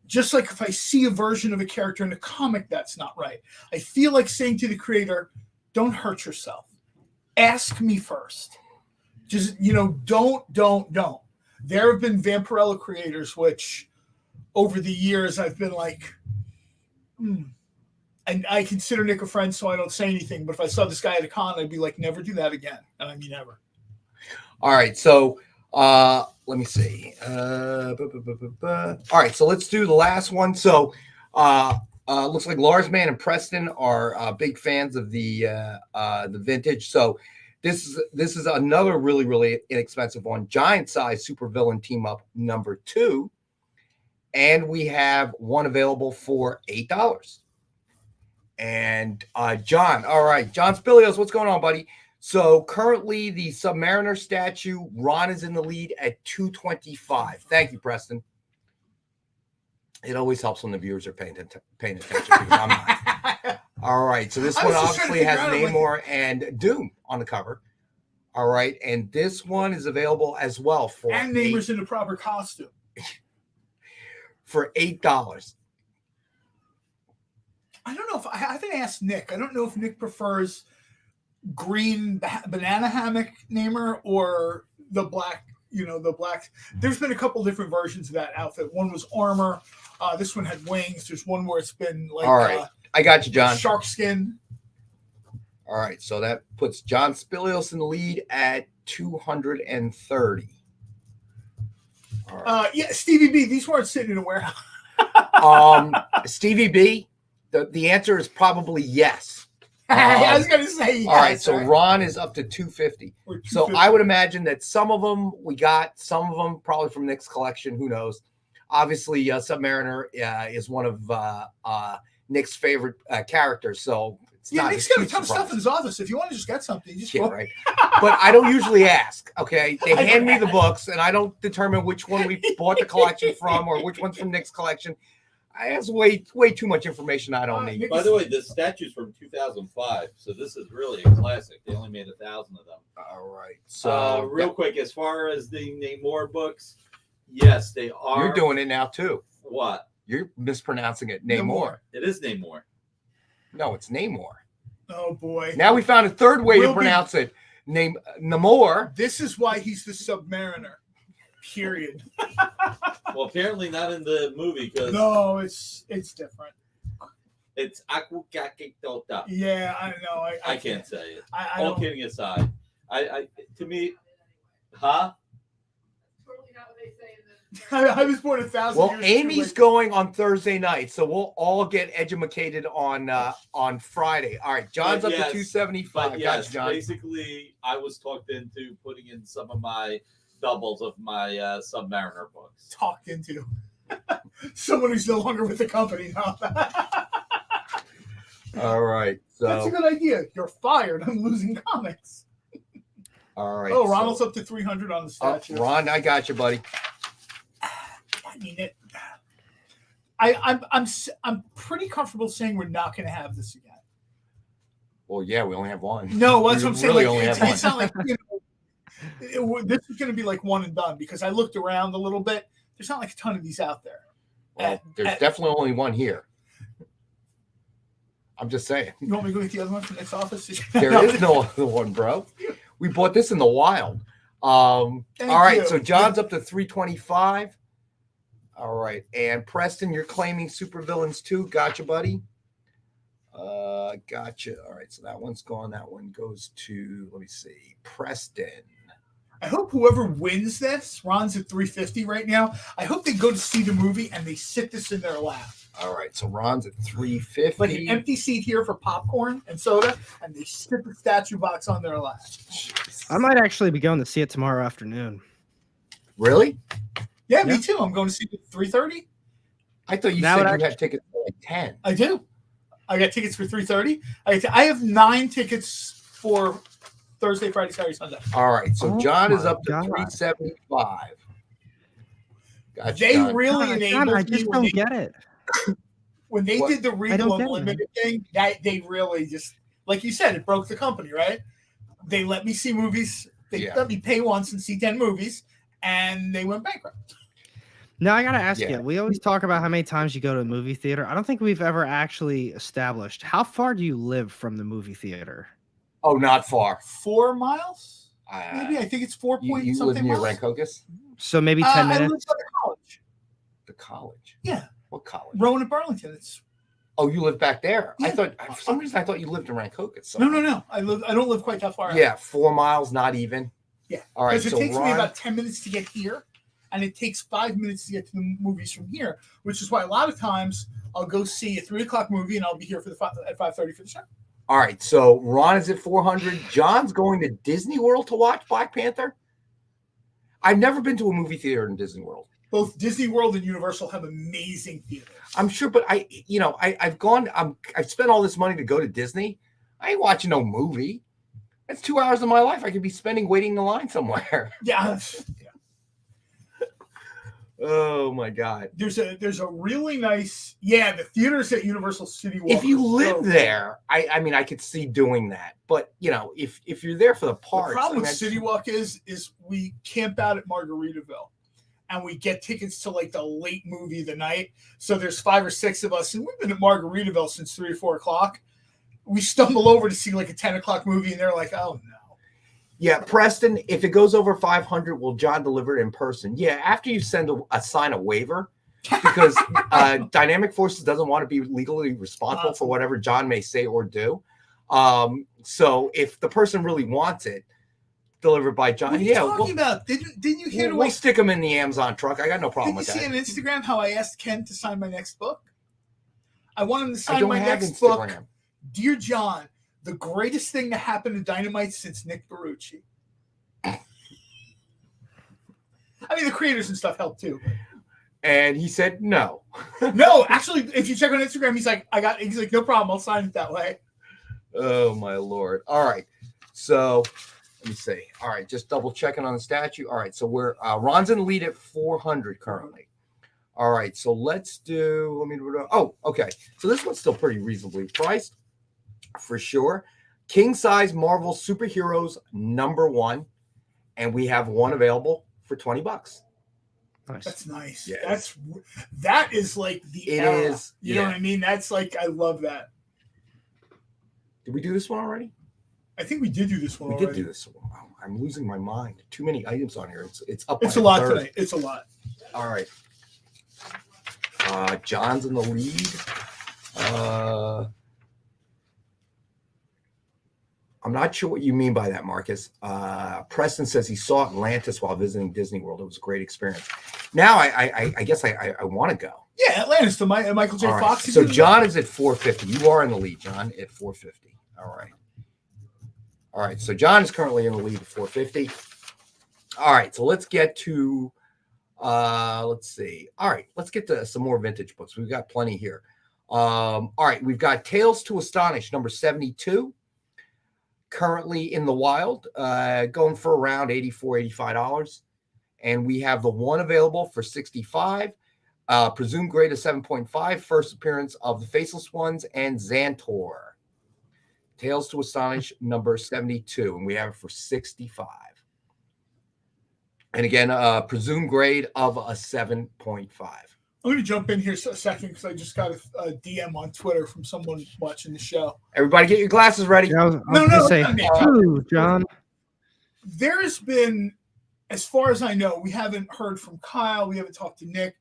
just like if I see a version of a character in a comic that's not right, I feel like saying to the creator, don't hurt yourself. Ask me first. Just, don't. There have been Vampirella creators which over the years, I've been like, and I consider Nick a friend, so I don't say anything. But if I saw this guy at a con, I'd be like, never do that again. And I mean, never. All right. So let me see. All right. So let's do the last one. So looks like Lars Man and Preston are big fans of the vintage. So this is another really inexpensive one. Giant size supervillain team up number 2. And we have one available for $8. And John, all right, John Spilios, what's going on, buddy? So currently the Submariner statue, Ron is in the lead at $225. Thank you, Preston. It always helps when the viewers are paying attention because I'm not. All right, so this one obviously has Namor and Doom on the cover. All right, and this one is available as well for Namor's in the proper costume. For $8. I don't know if I haven't asked Nick. I don't know if Nick prefers green banana hammock Namor or the black. The black. There's been a couple different versions of that outfit. One was armor. This one had wings. There's one where it's been like. All right, I got you, John. Shark skin. All right, so that puts John Spilios in the lead at $230. Yeah, Stevie B. These weren't sitting in a warehouse. Stevie B. The answer is probably yes. I was going to say yes. All right, so Ron is up to $250. So I would imagine that some of them we got, some of them probably from Nick's collection. Who knows? Obviously, Submariner is one of Nick's favorite characters. So it's not Nick's got a ton of stuff in his office. If you want to just get something, just go. Right. But I don't usually ask. Okay, they hand me the books, and I don't determine which one we bought the collection from or which one's from Nick's collection. I ask way too much information I don't need. By the way, the statue's from 2005, so this is really a classic. They only made 1,000 of them. All right. So real quick, as far as the Namor books, yes, they are. You're doing it now too. What? You're mispronouncing it. Namor. It is Namor. No, it's Namor. Oh boy! Now we found a third way to pronounce it. Namor. This is why he's the Submariner. Period. Well, apparently not in the movie because no, it's different. It's Aquakakitota. Yeah, I know. I can't say it. All kidding aside, I to me, huh? I was born 1,000 Well, years Amy's going on Thursday night, so we'll all get educated on Friday. All right, John's up to 275. Yes, gotcha, John. Basically, I was talked into putting in some of my doubles of my Submariner books. Talked into someone who's no longer with the company now. All right, so that's a good idea. You're fired. I'm losing comics. All right. Oh, Ronald's up to 300 on the statue. Ron, I got you, buddy. I mean it. I'm pretty comfortable saying we're not going to have this again. Well, yeah, we only have one. No, that's what I'm saying. Really Like, only have it's not one. like this is going to be like one and done because I looked around a little bit. There's not like a ton of these out there. Well, there's definitely only one here. I'm just saying. You want me to go get the other one from Nick's office? There is no other one, bro. We bought this in the wild. All right, so John's up to 325. All right, and Preston, you're claiming supervillains too. Gotcha, buddy. Gotcha. All right, so that one's gone. That one goes to, let me see, Preston. I hope whoever wins this, Ron's at 350 right now. I hope they go to see the movie and they sit this in their lap. All right, so Ron's at 350. Like an empty seat here for popcorn and soda, and they sit the statue box on their lap. I might actually be going to see it tomorrow afternoon. Really? Yeah, me too. I'm going to see it at 3:30. I thought you Now said it you actually- had tickets for like 10. I do. I got tickets for 3:30. I have 9 tickets for Thursday, Friday, Saturday, Sunday. All right, so Oh John is my up to God. 375. Gotcha, They John. really God, enabled I me just when don't get it. when they What? did the I Regal don't get it. Unlimited thing. That they really just, like you said, it broke the company, right? They let me see movies. They let me pay once and see 10 movies, and they went bankrupt. Now I gotta ask Yeah. you. We always talk about how many times you go to a movie theater. I don't think we've ever actually established how far do you live from the movie theater. Oh, not far. 4 miles? Maybe I think it's 4 point You live something near miles. Rancocas? So maybe 10 I live minutes. by the college. The college? Yeah. What college? Rowan at Burlington. It's. Oh, you live back there? Yeah. I thought for some reason I thought you lived in Rancocas. No. I don't live quite that far out. Yeah, 4 miles, not even. Yeah. All right. Because it takes me about 10 minutes to get here, and it takes 5 minutes to get to the movies from here, which is why a lot of times I'll go see a 3:00 movie, and I'll be here for at 5:30 for the show. All right. So Ron is at 400. John's going to Disney World to watch Black Panther. I've never been to a movie theater in Disney World. Both Disney World and Universal have amazing theaters. I'm sure, but I've spent all this money to go to Disney. I ain't watching no movie. That's 2 hours of my life I could be spending waiting in the line somewhere. Yeah. Oh my God. There's a really nice the theaters at Universal City Walk. If you live there, I mean I could see doing that. But if you're there for the parks, the problem with City Walk is we camp out at Margaritaville. And we get tickets to like the late movie of the night. So there's 5 or 6 of us, and we've been at Margaritaville since 3 or 4 o'clock. We stumble over to see like a 10 o'clock movie, and they're like, "Oh no." Yeah, Preston. If it goes over 500, will John deliver it in person? Yeah, after you sign a waiver, because Dynamic Forces doesn't want to be legally responsible for whatever John may say or do. So if the person really wants it. Delivered by John. What are you talking about? Didn't you hear we'll stick them in the Amazon truck. I got no problem with that. Did you see on Instagram how I asked Ken to sign my next book? I want him to sign my next book. Dear John, the greatest thing to happen to Dynamite since Nick Barucci. I mean, the creators and stuff help too. And he said no. No, actually, if you check on Instagram, he's like, no problem. I'll sign it that way. Oh my Lord. All right. So let me see. All right, just double checking on the statue. All right, so we're Ron's in the lead at 400 currently. All right, so let's do. Okay. So this one's still pretty reasonably priced, for sure. King size Marvel superheroes #1, and we have one available for $20. Nice. That's nice. Yes. That is like the It era. is, You know what I mean? That's like I love that. Did we do this one already? I think we did do this one. We already. did do this one. Oh, I'm losing my mind. Too many items on here. It's up. It's by a lot third. tonight. It's a lot. All right. John's in the lead. I'm not sure what you mean by that, Marcus. Preston says he saw Atlantis while visiting Disney World. It was a great experience. Now I guess I want to go. Yeah, Atlantis, the Michael J. All right. Fox. So John is at 450. You are in the lead, John, at 450. All right. All right. So John is currently in the lead at 450. All right. So let's get to let's see. All right, let's get to some more vintage books. We've got plenty here. All right, we've got Tales to Astonish, number 72. Currently in the wild, going for around $85. And we have the one available for $65. Presumed grade of 7.5. First appearance of the Faceless Ones and Xantor. Tales to Astonish, number 72. And we have it for $65. And again, presumed grade of a 7.5. I'm going to jump in here a second because I just got a DM on Twitter from someone watching the show. Everybody get your glasses ready. I was gonna say, John. There's been, as far as I know, we haven't heard from Kyle. We haven't talked to Nick.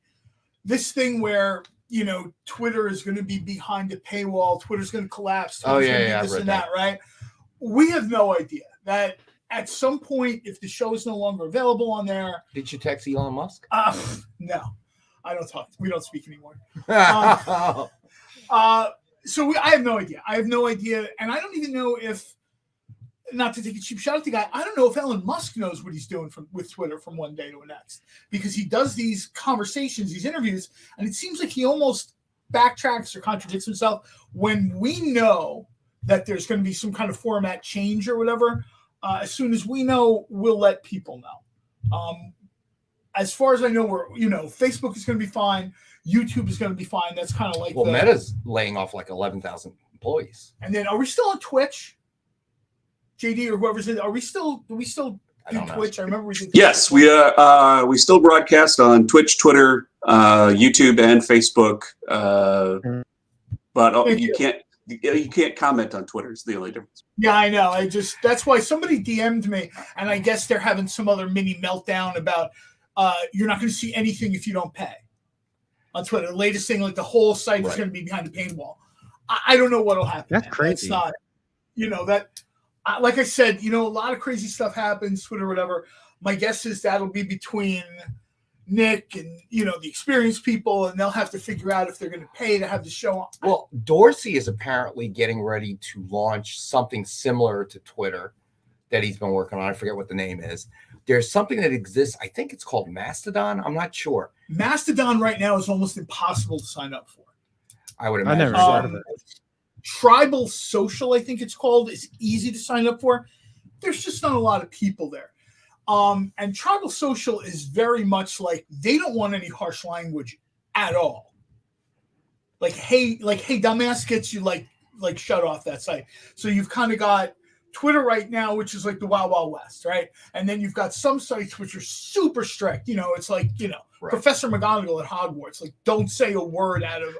This thing where, you know, Twitter is going to be behind a paywall. Twitter's going to collapse. Twitter's going to do this and that, right? We have no idea. That at some point, if the show is no longer available on there. Did you text Elon Musk? No. I don't talk. We don't speak anymore. So I have no idea. And I don't even know if, not to take a cheap shot at the guy, I don't know if Elon Musk knows what he's doing with Twitter from one day to the next, because he does these conversations, these interviews, and it seems like he almost backtracks or contradicts himself when we know that there's going to be some kind of format change or whatever. As soon as we know, we'll let people know. As far as I know, Facebook is going to be fine. YouTube is going to be fine. That's kind of like Meta's laying off like 11,000 employees. And then, are we still on Twitch? JD or whoever's in, do we still do Twitch? I remember we did. Yes, we we still broadcast on Twitch, Twitter, YouTube, and Facebook. But you can't comment on Twitter. Is the only difference. Yeah, I know. That's why somebody DM'd me, and I guess they're having some other mini meltdown about you're not going to see anything if you don't pay. on Twitter. The latest thing, like the whole site is going to be behind the paywall. I don't know what'll happen. That's crazy. That's not, like I said, a lot of crazy stuff happens, Twitter, whatever. My guess is that'll be between Nick and, the experienced people, and they'll have to figure out if they're going to pay to have the show on. Well, Dorsey is apparently getting ready to launch something similar to Twitter that he's been working on. I forget what the name is. There's something that exists. I think it's called Mastodon. I'm not sure. Mastodon right now is almost impossible to sign up for. I would imagine. I never heard of it. Tribal Social, I think it's called, is easy to sign up for. There's just not a lot of people there. And Tribal Social is very much like they don't want any harsh language at all. Like, hey, dumbass gets you like shut off that site. So you've kind of got Twitter right now, which is like the Wild Wild West, right? And then you've got some sites which are super strict. It's like, right. Professor McGonagall at Hogwarts, like don't say a word out of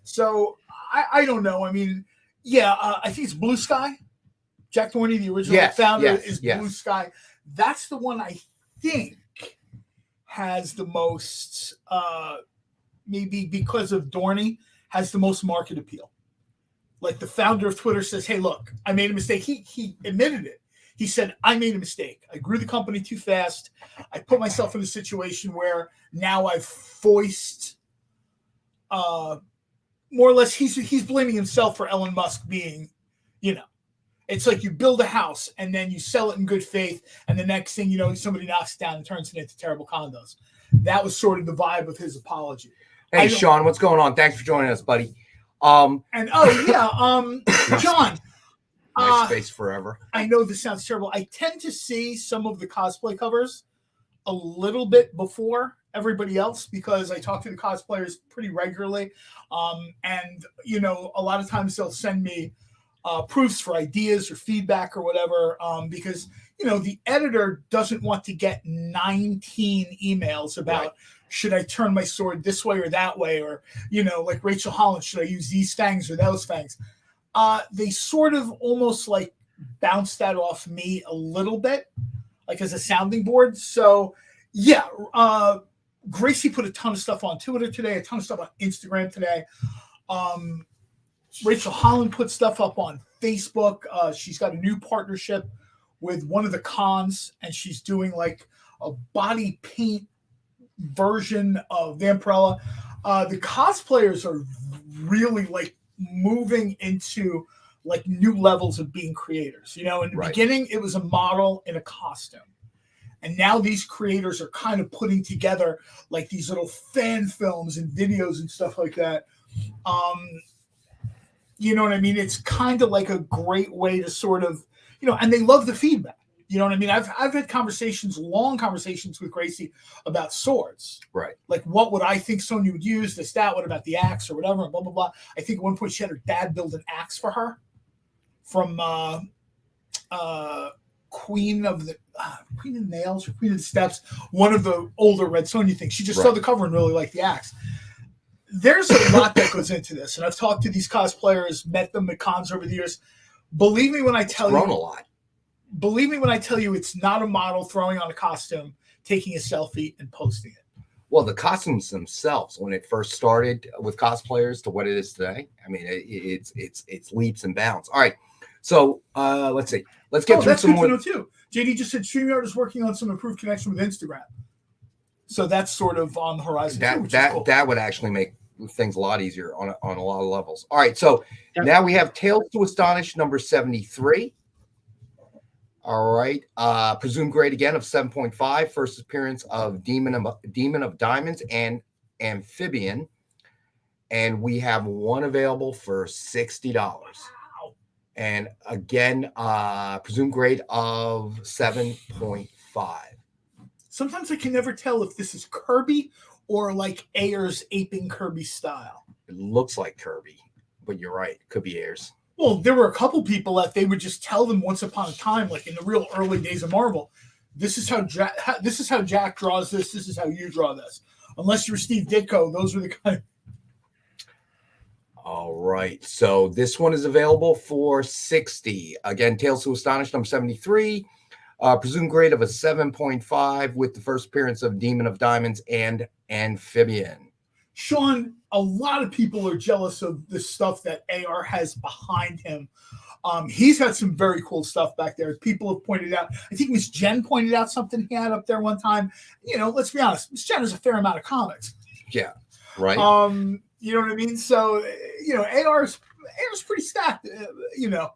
so I don't know. I mean, I think it's Blue Sky. Jack Dorney, the original founder, is Blue Sky. That's the one I think has the most, maybe because of Dorney, has the most market appeal. Like the founder of Twitter says, hey, look, I made a mistake. He admitted it. He said, I made a mistake. I grew the company too fast. I put myself in a situation where now I've voiced, more or less, he's blaming himself for Elon Musk being, it's like you build a house and then you sell it in good faith. And the next thing you know, somebody knocks it down and turns it into terrible condos. That was sort of the vibe of his apology. Hey, Sean, what's going on? Thanks for joining us, buddy. John, MySpace forever. I know this sounds terrible. I tend to see some of the cosplay covers a little bit before everybody else because I talk to the cosplayers pretty regularly. And a lot of times they'll send me proofs for ideas or feedback or whatever, because the editor doesn't want to get 19 emails about should I turn my sword this way or that way, or like Rachel Holland, should I use these fangs or those fangs? They sort of almost like bounce that off me a little bit, like as a sounding board. So Gracie put a ton of stuff on Twitter today, a ton of stuff on Instagram today. Rachel Holland put stuff up on Facebook. She's got a new partnership with one of the cons, and she's doing like a body paint version of Vampirella. The cosplayers are really like moving into like new levels of being creators. In the beginning, it was a model in a costume. And now these creators are kind of putting together like these little fan films and videos and stuff like that. You know what I mean? It's kind of like a great way to sort of, and they love the feedback. You know what I mean? I've had long conversations with Gracie about swords. Right. Like, what would I think Sonya would use? This, that, what about the axe or whatever, and blah, blah, blah. I think at one point she had her dad build an axe for her from Queen of the Nails or Queen of the Steps, one of the older Red Sonja things. She just saw the cover and really liked the axe. There's a lot that goes into this, and I've talked to these cosplayers, met them at cons over the years. Believe me when I tell you, grown a lot. Believe me when I tell you, it's not a model throwing on a costume, taking a selfie, and posting it. Well, the costumes themselves, when it first started with cosplayers to what it is today, I mean, it's leaps and bounds. All right, so let's see. Let's get through some more. Too. JD just said StreamYard is working on some improved connection with Instagram, so that's sort of on the horizon. That would actually make things a lot easier on a lot of levels. All right, so now we have Tales to Astonish number 73. All right, presumed grade again of 7.5. First appearance of Demon of Diamonds and Amphibian, and we have one available for $60. Wow. And again, presumed grade of 7.5. Sometimes I can never tell if this is Kirby or like Ayers aping Kirby style. It looks like Kirby, but you're right. Could be Ayers. Well, there were a couple people that they would just tell them once upon a time, like in the real early days of Marvel, this is how Jack draws this. This is how you draw this. Unless you were Steve Ditko, those were the kind of. All right. So this one is available for $60. Again, Tales to Astonish number 73. Presumed grade of a 7.5 with the first appearance of Demon of Diamonds and Amphibian. Sean, a lot of people are jealous of the stuff that AR has behind him. He's had some very cool stuff back there. People have pointed out. I think Miss Jen pointed out something he had up there one time. You know, let's be honest. Miss Jen has a fair amount of comics. Yeah. Right. You know what I mean? So, you know, AR's pretty stacked, you know,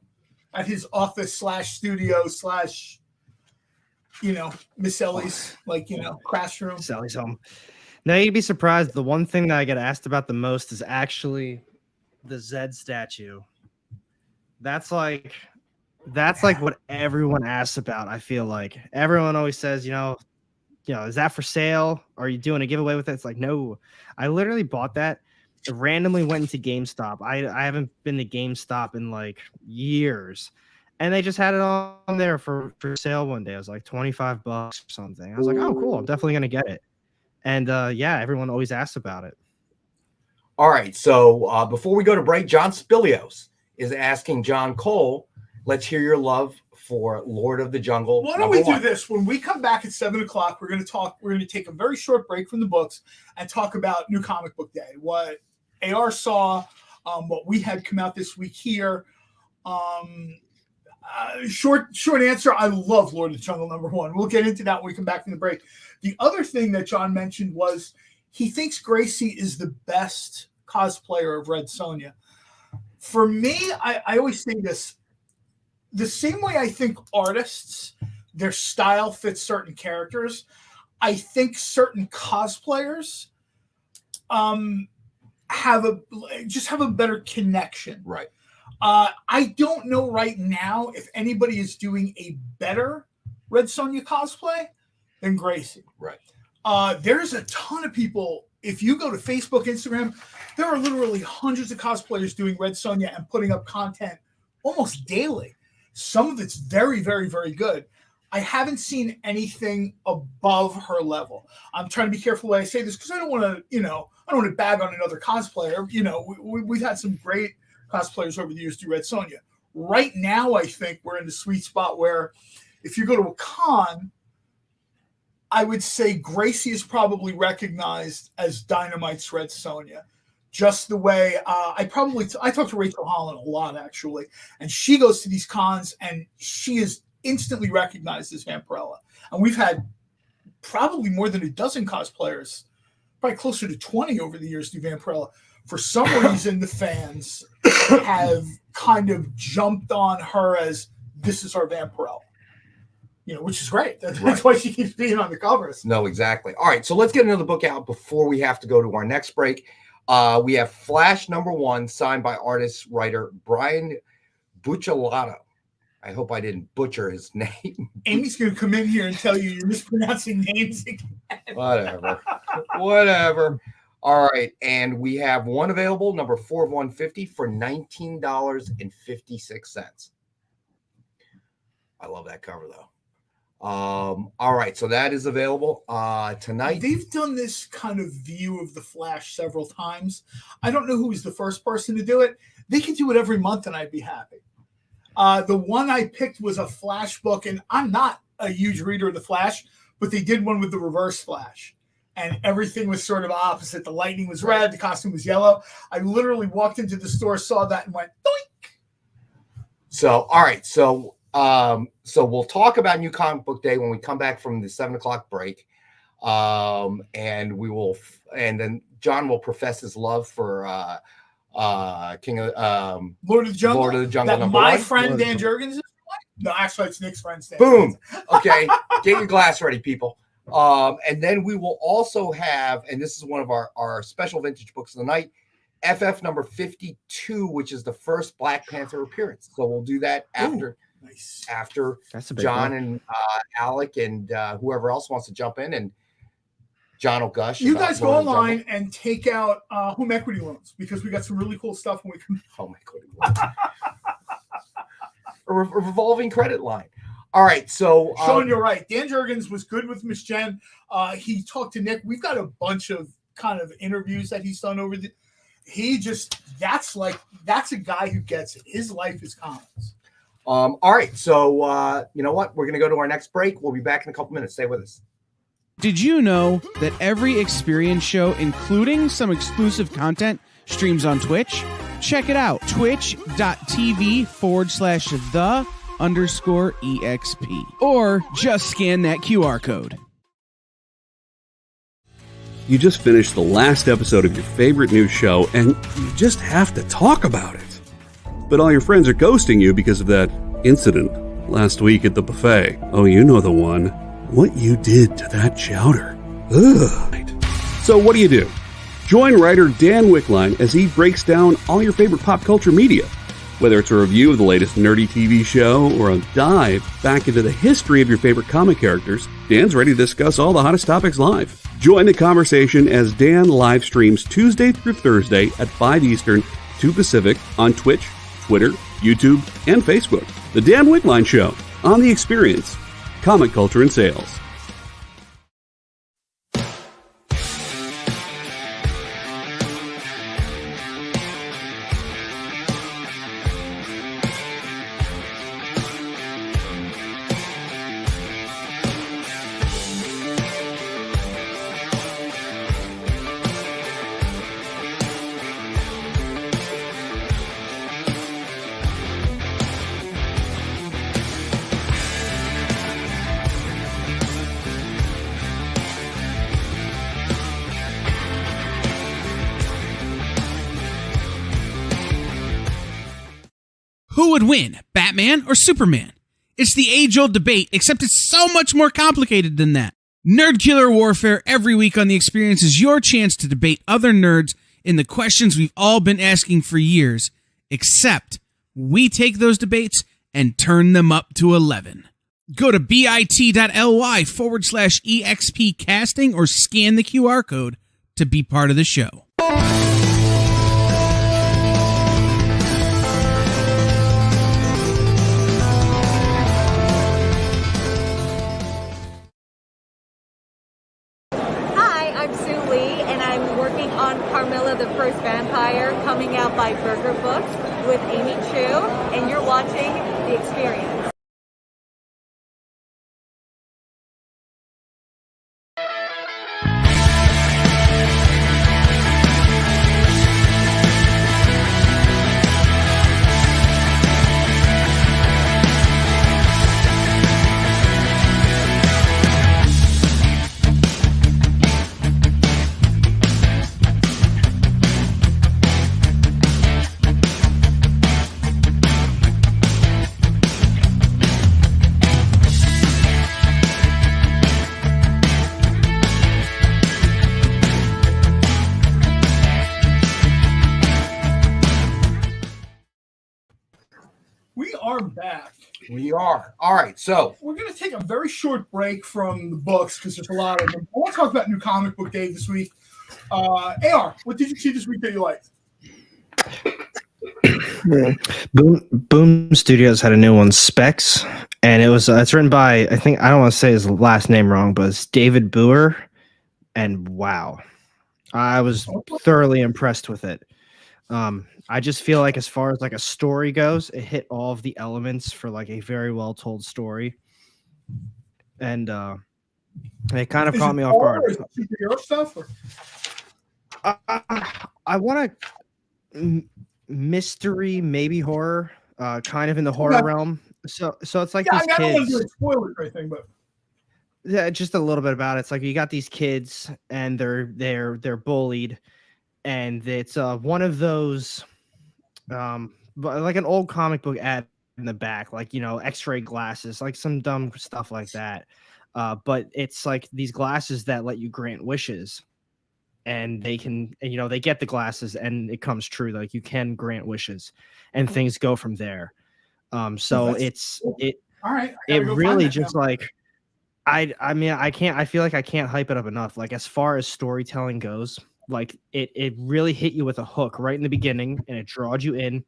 at his office / studio / you know, Miss Ellie's, like, you know, classroom. Miss Ellie's home. Now, you'd be surprised. The one thing that I get asked about the most is actually the Zed statue. That's like what everyone asks about. I feel like everyone always says, you know, is that for sale? Are you doing a giveaway with it? It's like, no, I literally bought that. I randomly went into GameStop. I haven't been to GameStop in like years. And they just had it on there for sale one day. It was like $25 or something. I was like, oh, cool. I'm definitely going to get it. And yeah, everyone always asks about it. All right. So before we go to break, John Spilios is asking John Cole, let's hear your love for Lord of the Jungle. Why don't we do this? When we come back at 7 o'clock, we're going to take a very short break from the books and talk about New Comic Book Day, what AR saw, what we had come out this week here. Short answer, I love Lord of the Jungle #1. We'll get into that when we come back from the break. The other thing that John mentioned was he thinks Gracie is the best cosplayer of Red Sonja. For me, I always think this. The same way I think artists, their style fits certain characters, I think certain cosplayers have a better connection. Right. I don't know right now if anybody is doing a better Red Sonja cosplay than Gracie. Right. There's a ton of people. If you go to Facebook, Instagram, there are literally hundreds of cosplayers doing Red Sonja and putting up content almost daily. Some of it's very, very, very good. I haven't seen anything above her level. I'm trying to be careful when I say this because I don't want to bag on another cosplayer. You know, we've had some great cosplayers over the years do Red Sonja. Right now, I think we're in the sweet spot where if you go to a con, I would say Gracie is probably recognized as Dynamite's Red Sonja. Just the way I talk to Rachel Holland a lot, actually, and she goes to these cons and she is instantly recognized as Vampirella. And we've had probably more than a dozen cosplayers, probably closer to 20 over the years, do Vampirella. For some reason, the fans have kind of jumped on her as this is our Vampirella. You know, which is great. That's why she keeps being on the covers. No, exactly. All right, so let's get another book out before we have to go to our next break. We have Flash #1 signed by writer Brian Buccellato. I hope I didn't butcher his name. Amy's going to come in here and tell you you're mispronouncing names again. Whatever. All right, and we have one available, number 4 of 150 for $19.56. I love that cover, though. All right, so that is available tonight. They've done this kind of view of the Flash several times. I don't know who was the first person to do it. They could do it every month and I'd be happy. The one I picked was a Flash book, and I'm not a huge reader of the Flash, but they did one with the Reverse Flash, and everything was sort of opposite. The lightning was red, the costume was yellow. I literally walked into the store, saw that, and went doink. So, all right, so we'll talk about New Comic Book Day when we come back from the 7 o'clock break, and then John will profess his love for King of Lord of the Jungle. Lord of the Jungle. That my friend Dan Jurgens is one. No, actually, it's Nick's friend. Stan Boom. Okay, get your glass ready, people. And then we will also have, and this is one of our special vintage books of the night, FF number 52, which is the first Black Panther appearance. So we'll do that after. Ooh, nice. After That's a big John one. and Alec and whoever else wants to jump in, and John will gush. You about guys go Lord of the online Jungle. and take out home equity loans because we got some really cool stuff when we come. Home equity loan. a revolving credit line. All right, so Sean, you're right. Dan Jurgens was good with Miss Jen. He talked to Nick. We've got a bunch of kind of interviews that he's done over the. That's a guy who gets it. His life is comics. All right, so you know what? We're gonna go to our next break. We'll be back in a couple minutes. Stay with us. Did you know that every experience show, including some exclusive content, streams on Twitch? Check it out, twitch.tv/the_EXP. Or just scan that QR code. You just finished the last episode of your favorite news show, and you just have to talk about it. But all your friends are ghosting you because of that incident last week at the buffet. Oh, you know the one. What you did to that chowder. Ugh. So what do? Join writer Dan Wickline as he breaks down all your favorite pop culture media. Whether it's a review of the latest nerdy TV show or a dive back into the history of your favorite comic characters, Dan's ready to discuss all the hottest topics live. Join the conversation as Dan live streams Tuesday through Thursday at 5 Eastern, 2 Pacific on Twitch, Twitter, YouTube, and Facebook. The Dan Wickline Show, on The Experience, Comic Culture and Sales. Who would win, Batman or Superman? It's the age-old debate, except it's so much more complicated than that. Nerd Killer Warfare every week on The Experience is your chance to debate other nerds in the questions we've all been asking for years, except we take those debates and turn them up to 11. Go to bit.ly/EXP casting or scan the QR code to be part of the show. The First Vampire, coming out by Burger Books with Amy Chu, and you're watching The Experience. Back. We are. All right, so we're going to take a very short break from the books because there's a lot of them. I want to talk about New Comic Book Day this week. AR, what did you see this week that you liked? Boom Studios had a new one, Specs, and it's written by, I don't want to say his last name wrong, but it's David Boer, and wow, I was thoroughly impressed with it. I just feel like as far as like a story goes, it hit all of the elements for like a very well told story, and it kind of caught me off guard. Superhero stuff? I want a mystery, maybe horror, kind of in the horror realm. So it's like these kids. I don't want to spoil it or anything, but yeah, just a little bit about it. It's like you got these kids and they're bullied, and it's one of those. Like an old comic book ad in the back, like, x-ray glasses, like some dumb stuff like that. But it's like these glasses that let you grant wishes, and they can, they get the glasses and it comes true. Like you can grant wishes and things go from there. So it really just like, I feel like I can't hype it up enough. Like as far as storytelling goes, like it really hit you with a hook right in the beginning, and it drawed you in.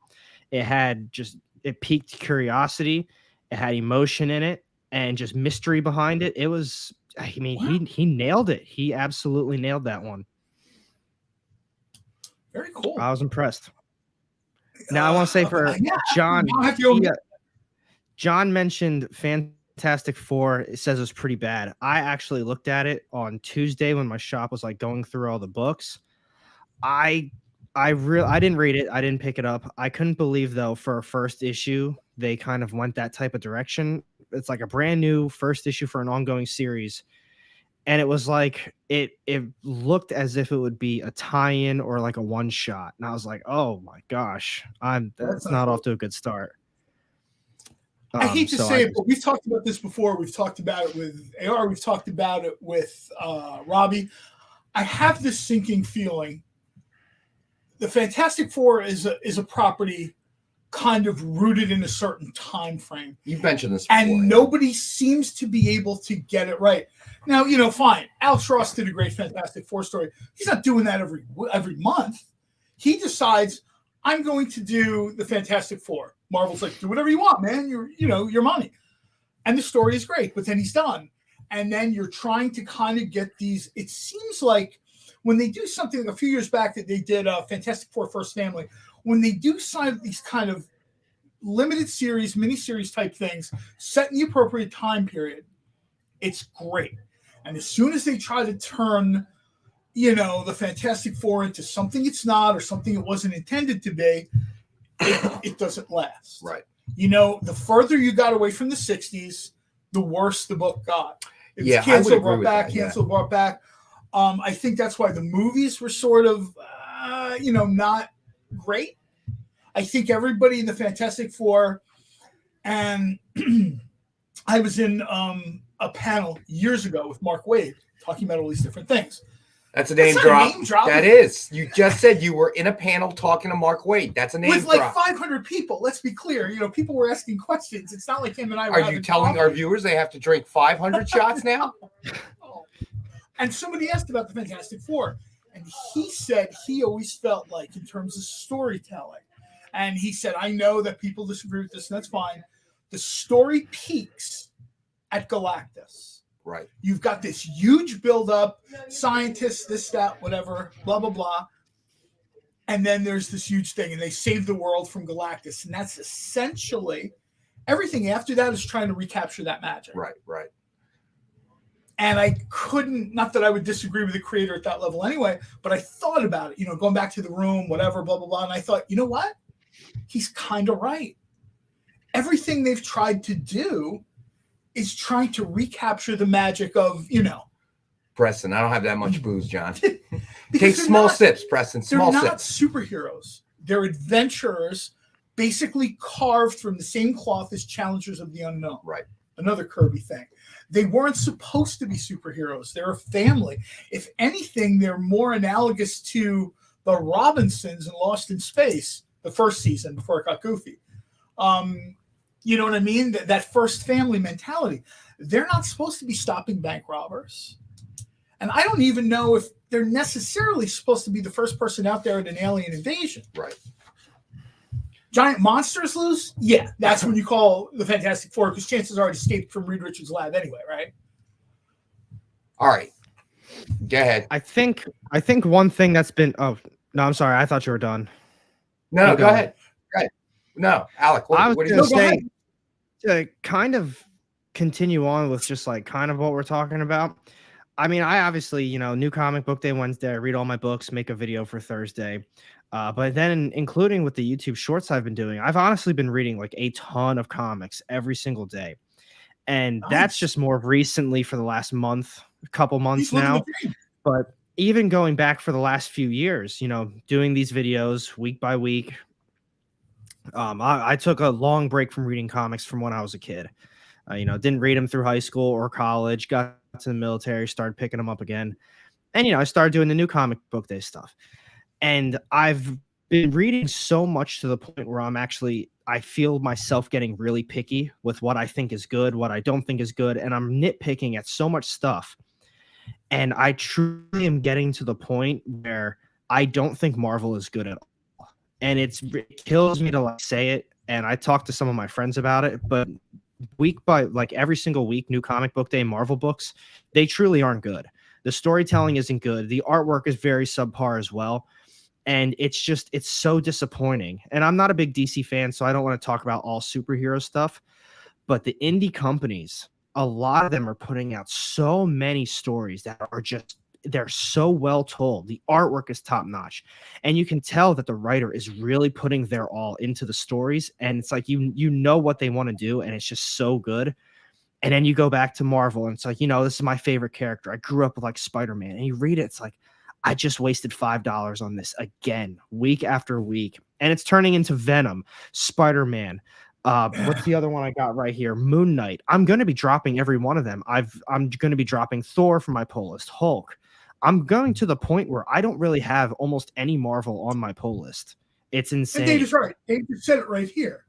It piqued curiosity. It had emotion in it and just mystery behind it. It was, he nailed it. He absolutely nailed that one. Very cool. I was impressed. Now I want to say for John, John mentioned Fantastic Four, it says it was pretty bad. I actually looked at it on Tuesday when my shop was like going through all the books. I didn't read it. I didn't pick it up. I couldn't believe though for a first issue they kind of went that type of direction. It's like a brand new first issue for an ongoing series. And it was like it looked as if it would be a tie-in or like a one shot. And I was like, oh my gosh, that's not off to a good start. I hate to say it, but we've talked about this before. We've talked about it with AR. We've talked about it with Robbie. I have this sinking feeling. The Fantastic Four is a property kind of rooted in a certain time frame. You've mentioned this before. And nobody seems to be able to get it right. Now, fine. Alex Ross did a great Fantastic Four story. He's not doing that every month. He decides, I'm going to do the Fantastic Four. Marvel's like, do whatever you want, man. Your money. And the story is great, but then he's done. And then you're trying to kind of get these. It seems like when they do something a few years back that they did Fantastic Four First Family, when they do sign these kind of limited series, miniseries type things set in the appropriate time period, it's great. And as soon as they try to turn, the Fantastic Four into something it's not or something it wasn't intended to be, it doesn't last. Right. The further you got away from the 60s, the worse the book got. It was canceled, brought back, canceled, brought back. I think that's why the movies were sort of, not great. I think everybody in the Fantastic Four, and I was in a panel years ago with Mark Waid talking about all these different things. That's a name drop. That is. You just said you were in a panel talking to Mark Waid. That's a name with drop. like 500 people. Let's be clear. People were asking questions. It's not like him and I were. Are you telling our viewers they have to drink 500 shots now? And somebody asked about the Fantastic Four, and he said he always felt like, in terms of storytelling, and he said, I know that people disagree with this, and that's fine. The story peaks at Galactus. Right. You've got this huge buildup, scientists, this, that, whatever, blah, blah, blah. And then there's this huge thing, and they save the world from Galactus. And that's essentially everything after that is trying to recapture that magic. Right, right. And I couldn't, not that I would disagree with the creator at that level anyway, but I thought about it, going back to the room, whatever, blah, blah, blah. And I thought, you know what? He's kind of right. Everything they've tried to do is trying to recapture the magic of, Preston, I don't have that much booze, John. Take small sips, Preston. Small sips. They're not superheroes. They're adventurers, basically carved from the same cloth as Challengers of the Unknown. Right. Another Kirby thing. They weren't supposed to be superheroes. They're a family. If anything, they're more analogous to the Robinsons in Lost in Space, the first season before it got goofy. You know what I mean? That first family mentality. They're not supposed to be stopping bank robbers. And I don't even know if they're necessarily supposed to be the first person out there at an alien invasion. Right. Giant monsters loose? Yeah, that's when you call the Fantastic Four, because chances are it escaped from Reed Richards' lab anyway, right? All right. Go ahead. I think one thing that's been... Oh, no, I'm sorry. I thought you were done. No, go ahead. Go ahead. No, Alec, what do you say? To kind of continue on with just like kind of what we're talking about. I mean, I obviously, new comic book day Wednesday, I read all my books, make a video for Thursday. But then including with the YouTube shorts I've been doing, I've honestly been reading like a ton of comics every single day. And that's just more recently for the last month, a couple months now. But even going back for the last few years, doing these videos week by week, I took a long break from reading comics from when I was a kid. Didn't read them through high school or college, got to the military, started picking them up again. And, I started doing the new comic book day stuff. And I've been reading so much to the point where I feel myself getting really picky with what I think is good, what I don't think is good. And I'm nitpicking at so much stuff. And I truly am getting to the point where I don't think Marvel is good at all. And it kills me to say it. And I talked to some of my friends about it, but every single week, new comic book day, Marvel books, they truly aren't good. The storytelling isn't good. The artwork is very subpar as well. And it's so disappointing. And I'm not a big DC fan, so I don't want to talk about all superhero stuff. but the indie companies, a lot of them are putting out so many stories that are just, they're so well told. The artwork is top notch, and you can tell that the writer is really putting their all into the stories. And it's like, you know what they want to do, and it's just so good. And then you go back to Marvel, and it's like, this is my favorite character. I grew up with like Spider-Man, and you read it, it's like, I just wasted $5 on this again, week after week. And it's turning into Venom, Spider-Man. What's the other one I got right here? Moon Knight. I'm going to be dropping every one of them. I'm going to be dropping Thor from my pull list, Hulk. I'm going to the point where I don't really have almost any Marvel on my pull list. It's insane. And Dave is right. Dave said it right here.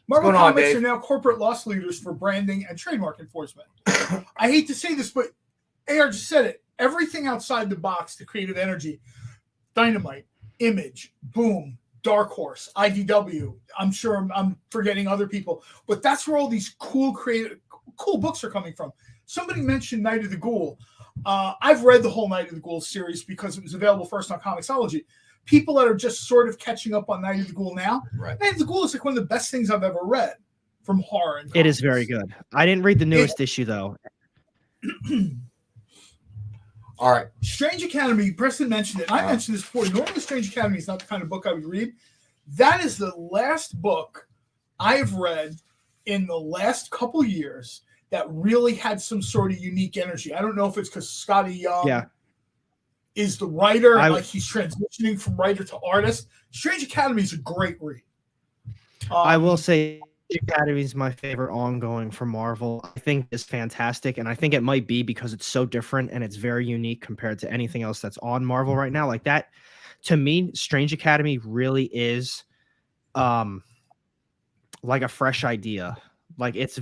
Marvel Comics are now corporate loss leaders for branding and trademark enforcement. I hate to say this, but AR just said it. Everything outside the box, the creative energy, Dynamite, Image, Boom, Dark Horse, IDW. I'm sure I'm forgetting other people, but that's where all these cool books are coming from. Somebody mentioned Night of the Ghoul. I've read the whole Night of the Ghoul series because it was available first on Comixology. People that are just sort of catching up on Night of the Ghoul now, Night of the Ghoul is like one of the best things I've ever read from horror. And it is very good. I didn't read the newest issue though. All right. Strange Academy, Preston mentioned it. I mentioned this before. Normally, Strange Academy is not the kind of book I would read. That is the last book I've read in the last couple years that really had some sort of unique energy. I don't know if it's because Scotty Young is the writer, like he's transitioning from writer to artist. Strange Academy is a great read. I will say Academy is my favorite ongoing for Marvel. I think it's fantastic, and I think it might be because it's so different and it's very unique compared to anything else that's on Marvel right now. Like that, to me, Strange Academy really is like a fresh idea. Like it's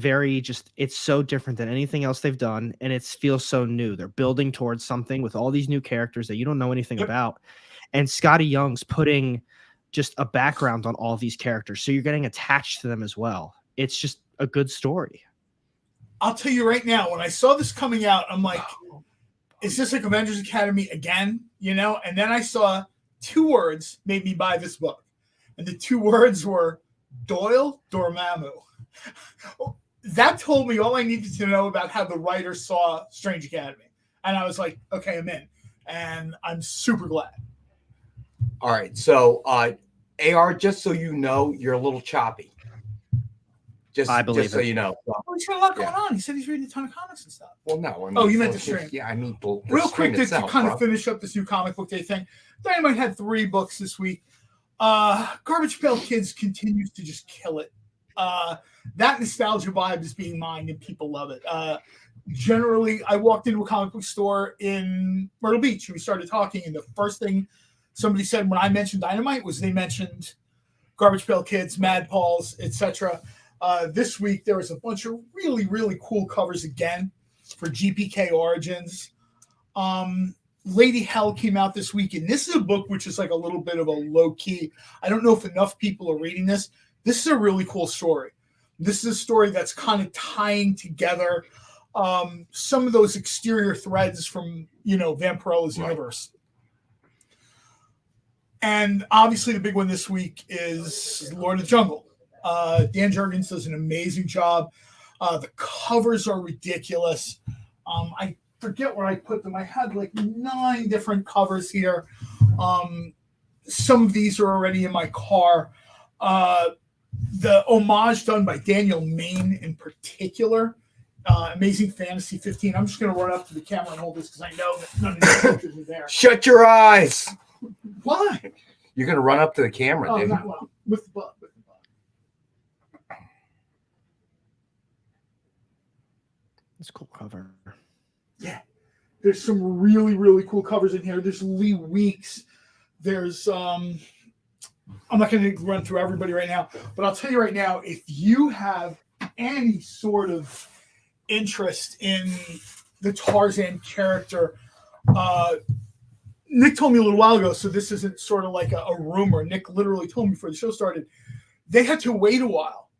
it's so different than anything else they've done, and it feels so new. They're building towards something with all these new characters that you don't know anything about, and Scotty Young's putting just a background on all these characters, so you're getting attached to them as well. It's just a good story. I'll tell you right now, when I saw this coming out, I'm like, is this like Avengers Academy again? And then I saw 2 words made me buy this book, and the 2 words were Doyle Dormammu. That told me all I needed to know about how the writer saw Strange Academy, and I was like, okay, I'm in, and I'm super glad. All right, so AR, just so you know, you're a little choppy. I believe just so you know. He's got a lot going on. He said he's reading a ton of comics and stuff. Well, no. I mean, you meant the stream. Yeah, I mean the real quick to kind of bro. finish up this new comic book day thing. Dynamite had 3 books this week. Garbage Pail Kids continues to just kill it. That nostalgia vibe is being mined and people love it. Generally, I walked into a comic book store in Myrtle Beach and we started talking, and the first thing somebody said when I mentioned Dynamite was they mentioned Garbage Pail Kids, Mad Pauls, etc. This week there was a bunch of really, really cool covers again for GPK Origins. Lady Hell came out this week, and this is a book which is like a little bit of a low key. I don't know if enough people are reading this. This is a really cool story. This is a story that's kind of tying together some of those exterior threads from, Vampirella's universe. And obviously the big one this week is Lord of the Jungle. Dan Jurgens does an amazing job. The covers are ridiculous. I forget where I put them. I had like 9 different covers here. Some of these are already in my car. The homage done by Daniel Main in particular. Amazing Fantasy 15. I'm just going to run up to the camera and hold this because I know that none of these pictures are there. Shut your eyes. Why? You're going to run up to the camera, dude. Not well. With the bug. It's a cool cover. Yeah. There's some really, really cool covers in here. There's Lee Weeks. There's I'm not going to run through everybody right now, but I'll tell you right now, if you have any sort of interest in the Tarzan character, Nick told me a little while ago, so this isn't sort of like a rumor. Nick literally told me before the show started, they had to wait a while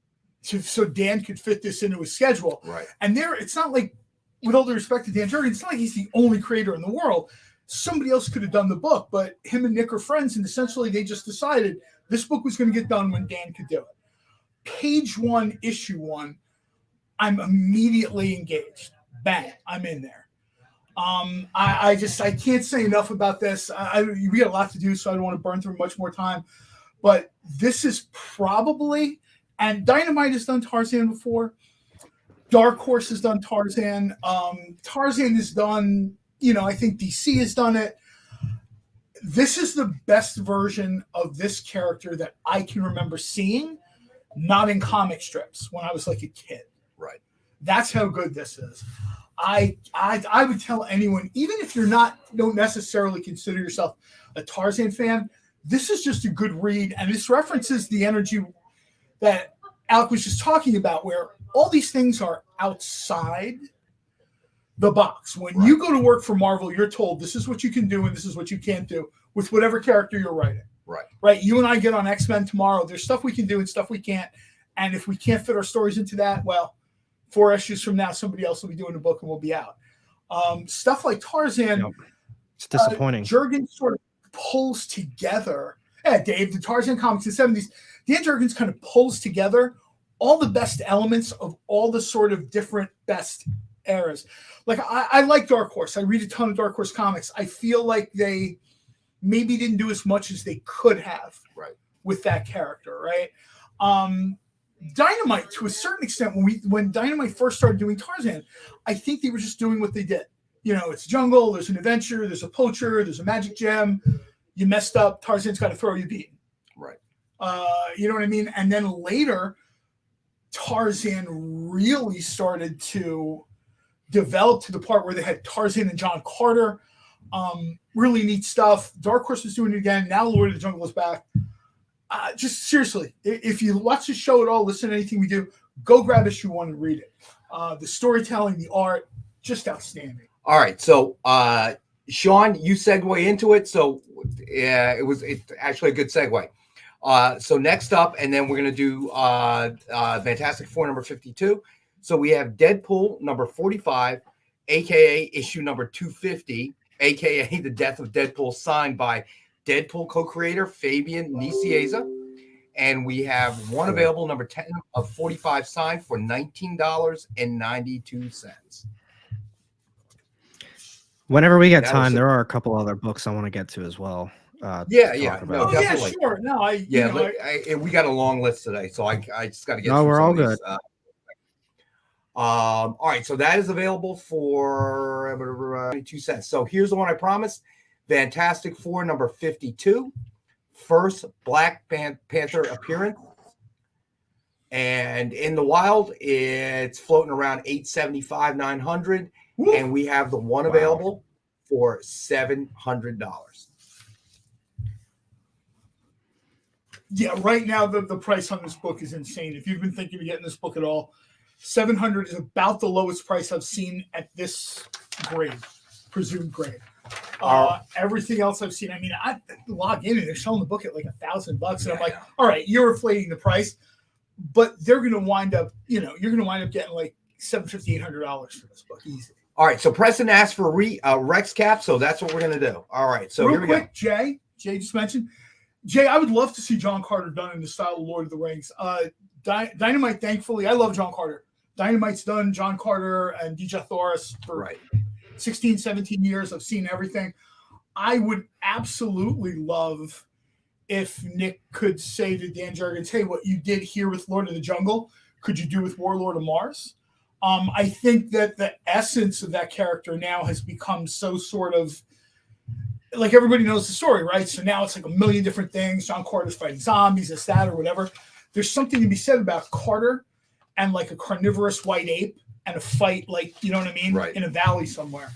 so Dan could fit this into his schedule. Right. And it's not like, with all due respect to Dan Jurgens, it's not like he's the only creator in the world. Somebody else could have done the book, but him and Nick are friends, and essentially they just decided this book was going to get done when Dan could do it. Page 1, issue 1, I'm immediately engaged. Bang, I'm in there. I can't say enough about this. We got a lot to do, so I don't want to burn through much more time. But this is probably, and Dynamite has done Tarzan before. Dark Horse has done Tarzan. Tarzan is done, I think DC has done it. This is the best version of this character that I can remember seeing, not in comic strips when I was like a kid. Right. That's how good this is. I would tell anyone, even if you're don't necessarily consider yourself a Tarzan fan, this is just a good read, and this references the energy that Alec was just talking about, where all these things are outside the box. When you go to work for Marvel, you're told this is what you can do and this is what you can't do with whatever character you're writing. Right. You and I get on X-Men tomorrow. There's stuff we can do and stuff we can't. And if we can't fit our stories into that, well, 4 issues from now, somebody else will be doing the book and we'll be out. Stuff like Tarzan. It's disappointing. Jurgens sort of pulls together. Yeah, Dave, the Tarzan comics in the 70s, Dan Jurgens kind of pulls together all the best elements of all the sort of different best eras. Like, I like Dark Horse. I read a ton of Dark Horse comics. I feel like they maybe didn't do as much as they could have with that character, right? Dynamite, to a certain extent, when Dynamite first started doing Tarzan, I think they were just doing what they did. It's jungle, there's an adventure, there's a poacher, there's a magic gem. You messed up, Tarzan's got to throw you beaten. Right. You know what I mean? And then later, Tarzan really started to develop to the part where they had Tarzan and John Carter. Really neat stuff. Dark Horse is doing it again. Now Lord of the Jungle is back. Just seriously, if you watch the show at all, listen to anything we do, go grab issue 1 and read it. The storytelling, the art, just outstanding. All right, so Sean, you segue into it, so it's actually a good segue. So next up, and then we're going to do Fantastic Four number 52. So we have Deadpool number 45, aka issue number 250, aka The Death of Deadpool, signed by Deadpool co-creator Fabian Nicieza. And we have one available, number 10 of 45, signed for $19.92. Whenever we get time, there are a couple other books I want to get to as well. No, definitely. Yeah, sure. No, we got a long list today, so I just got to get. No, we're all good. All right, so that is available for 22 cents. So here's the one I promised: Fantastic Four number 52, first Black Panther appearance, and in the wild, it's floating around $875, $900, and we have the one available for $700. Yeah, right now the price on this book is insane. If you've been thinking of getting this book at all, $700 is about the lowest price I've seen at this grade, presumed grade. Everything else I've seen, I mean, I log in and they're selling the book at like $1,000, and I'm like, all right, you're inflating the price, but they're going to wind up, you're going to wind up getting like $750, $800 for this book, easy. All right, so Preston asked for Rex cap, so that's what we're going to do. All right, so real here we quick, go. Jay just mentioned. Jay, I would love to see John Carter done in the style of Lord of the Rings. Dynamite, thankfully, I love John Carter. Dynamite's done John Carter and DJ Thoris for 16, 17 years. I've seen everything. I would absolutely love if Nick could say to Dan Jurgens, hey, what you did here with Lord of the Jungle, could you do with Warlord of Mars? I think that the essence of that character now has become so sort of, like, everybody knows the story, right? So now it's like a million different things. John Carter's fighting zombies, this, that, or whatever. There's something to be said about Carter and like a carnivorous white ape and a fight, like, you know what I mean? Right. In a valley somewhere.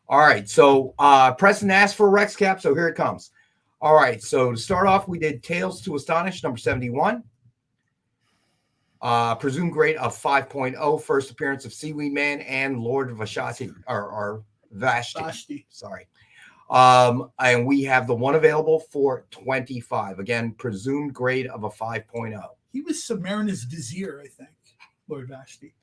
All right, so Preston asked for a Rex cap, so here it comes. All right, so to start off, we did Tales to Astonish, number 71. Presumed grade of 5.0, first appearance of Seaweed Man and Lord Vashti, or Vashti. Sorry. And we have the one available for 25. Again, presumed grade of a 5.0. He was Submarina's vizier, I think, Lord Vashti.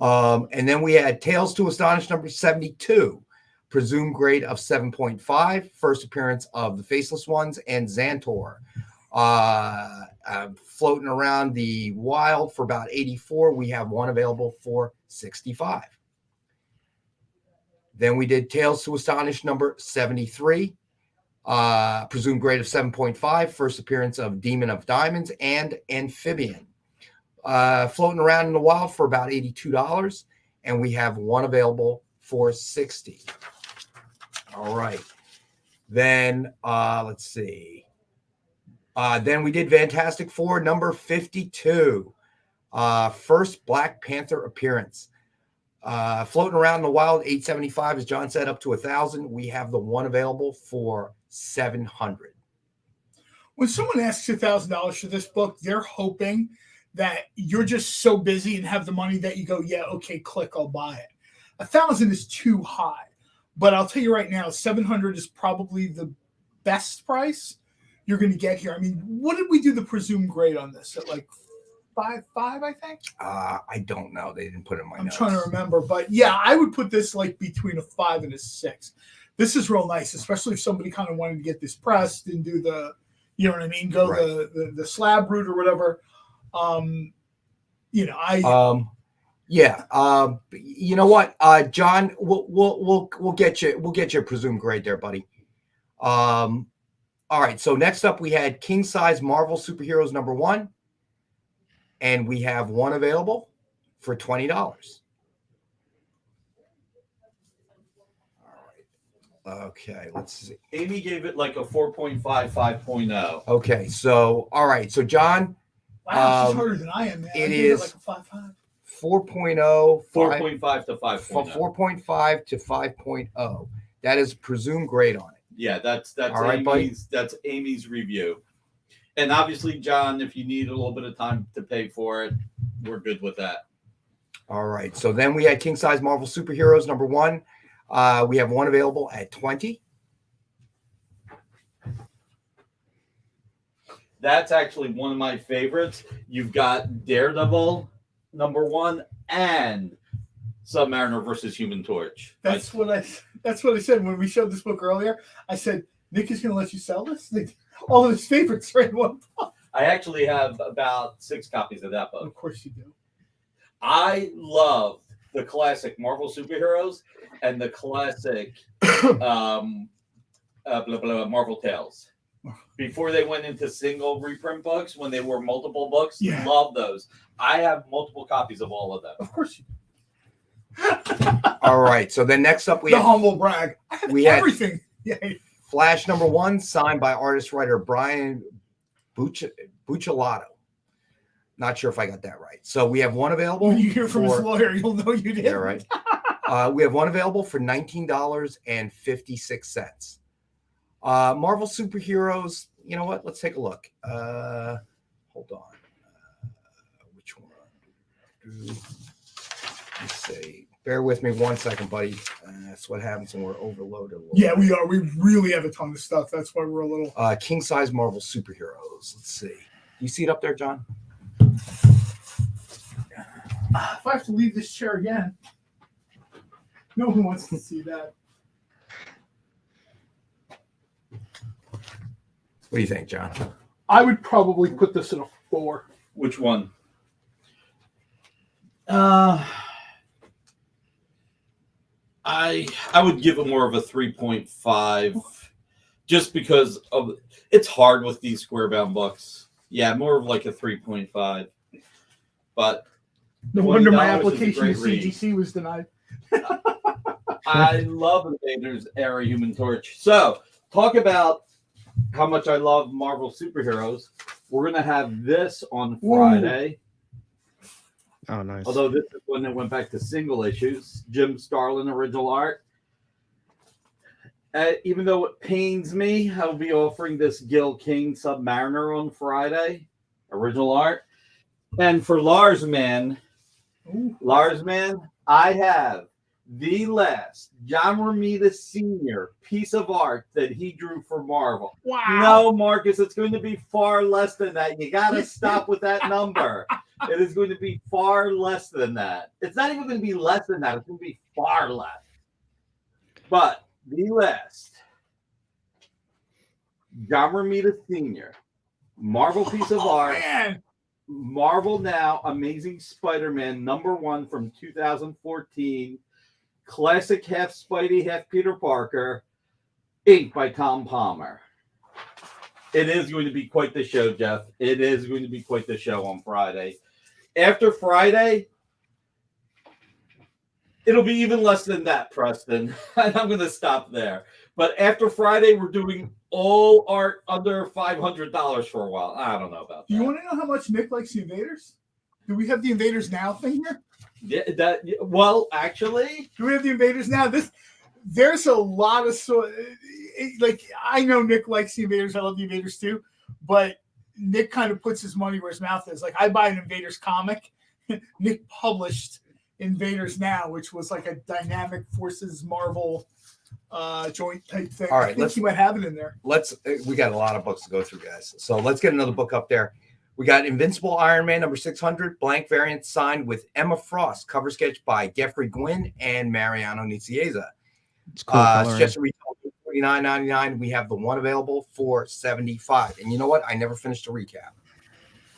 And then we had Tales to Astonish number 72, presumed grade of 7.5, first appearance of the Faceless Ones and Xantor. Floating around the wild for about 84. We have one available for 65. Then we did Tales to Astonish number 73. Presumed grade of 7.5. First appearance of Demon of Diamonds and Amphibian. Floating around in the wild for about $82. And we have one available for 60. All right. Then let's see. Then we did Fantastic Four number 52. First Black Panther appearance. Floating around in the wild, 875, as John said, up to 1,000. We have the one available for 700. When someone asks $1,000 for this book, they're hoping that you're just so busy and have the money that you go, yeah, okay, click, I'll buy it. 1,000 is too high, but I'll tell you right now, 700 is probably the best price you're going to get here. I mean, what did we do the presumed grade on this? At like 5.5, I think? I don't know. They didn't put it in my notes. I'm trying to remember, but yeah, I would put this like between a 5 and a 6. This is real nice, especially if somebody kind of wanted to get this pressed and do the, you know what I mean, go Right. the slab route or whatever. You know, you know what, John, we'll get you a presumed grade there, buddy. All right, so next up we had King Size Marvel Superheroes number 1, and we have one available for $20. All right. Okay, let's see. Amy gave it like a 4.5, 5.0. Okay, so all right, so John, wow, she's harder than I am, man. I it gave is like a 5.5. 4.0, 4.5 to 5.0. From 4.5 to 5.0. That is presumed grade on it. Yeah, that's All right, buddy. That's Amy's review. And obviously, John, if you need a little bit of time to pay for it, we're good with that. All right. So then we had King Size Marvel Superheroes number 1. We have one available at 20. That's actually one of my favorites. You've got Daredevil number 1 and Submariner versus Human Torch. That's what I said when we showed this book earlier. I said, Nick is going to let you sell this? All of his favorites are in one book. I actually have about 6 copies of that book. Of course you do. I love the classic Marvel Superheroes and the classic Marvel Tales. Before they went into single reprint books, when they were multiple books, Yeah. love those. I have multiple copies of all of them. Of course you do. All right. So then next up we The have humble brag. I have everything. Yeah. Flash number 1, signed by artist-writer Brian Buccellato. Not sure if I got that right. So we have one available. When you hear from his lawyer, you'll know you did. Yeah, right. We have one available for $19.56. Marvel Superheroes. You know what? Let's take a look. Hold on. Which one? Let's see. Bear with me 1 second, buddy. That's what happens when we're overloaded. Yeah, we are. We really have a ton of stuff. That's why we're a little. King Size Marvel Superheroes. Let's see. You see it up there, John? If I have to leave this chair again, no one wants to see that. What do you think, John? I would probably put this in a 4. Which one? I would give it more of a 3.5 just because of it's hard with these square bound books. Yeah, more of like a 3.5. But No wonder my $20 is a application great to read. CGC was denied. I love Invaders Era Human Torch. So, talk about how much I love Marvel Superheroes. We're going to have this on Friday. Oh, nice. Although this is when it went back to single issues. Jim Starlin original art. Even though it pains me, I'll be offering this Gil King Submariner on Friday. Original art. And for Larsman, I have the last John Romita Sr. piece of art that he drew for Marvel. Wow. No, Marcus, it's going to be far less than that. You got to stop with that number. It is going to be far less than that. It's not even going to be less than that. It's going to be far less. But the last John Romita Sr. Marvel piece of art. Man. Marvel Now, Amazing Spider-Man #1 from 2014. Classic half Spidey, half Peter Parker. Inked by Tom Palmer. It is going to be quite the show, Jeff. It is going to be quite the show on Friday. After Friday, it'll be even less than that, Preston. And I'm going to stop there. But after Friday, we're doing all art under $500 for a while. I don't know about that. Do you want to know how much Nick likes the Invaders? Do we have the Invaders Now thing here? Yeah, well, actually, do we have the Invaders Now? There's a lot of like, I know Nick likes the Invaders. I love the Invaders too, but Nick kind of puts his money where his mouth is. Like, I buy an Invaders comic. Nick published Invaders Now, which was like a Dynamic Forces Marvel joint type thing. All right, I think he might have it in there. We got a lot of books to go through, guys. So let's get another book up there. We got Invincible Iron Man number 600, blank variant signed with Emma Frost, cover sketch by Geoffrey Gwynn and Mariano Nicieza. It's cool. Suggested retail $49.99. We have the one available for $75. And you know what? I never finished the recap.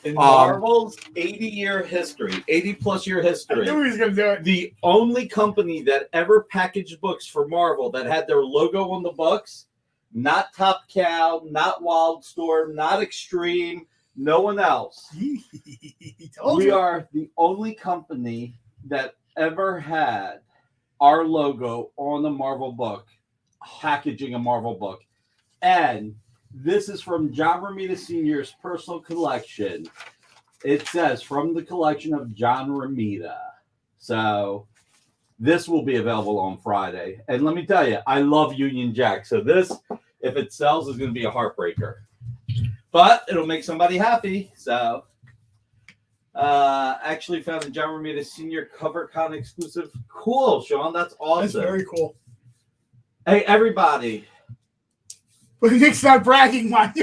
In Marvel's 80-year history, 80-plus year history, I knew he was going to do it. The only company that ever packaged books for Marvel that had their logo on the books, not Top Cow, not Wildstorm, not Extreme, no one else. We are the only company that ever had our logo on a Marvel book, packaging a Marvel book. And this is from John Romita Sr.'s personal collection. It says, from the collection of John Romita. So this will be available on Friday. And let me tell you, I love Union Jack. So this, if it sells, is going to be a heartbreaker. But it'll make somebody happy. So actually found a John Romita Sr. CoverCon exclusive. Cool, Sean. That's awesome. That's very cool. Hey, everybody. But Nick's not bragging, Mike.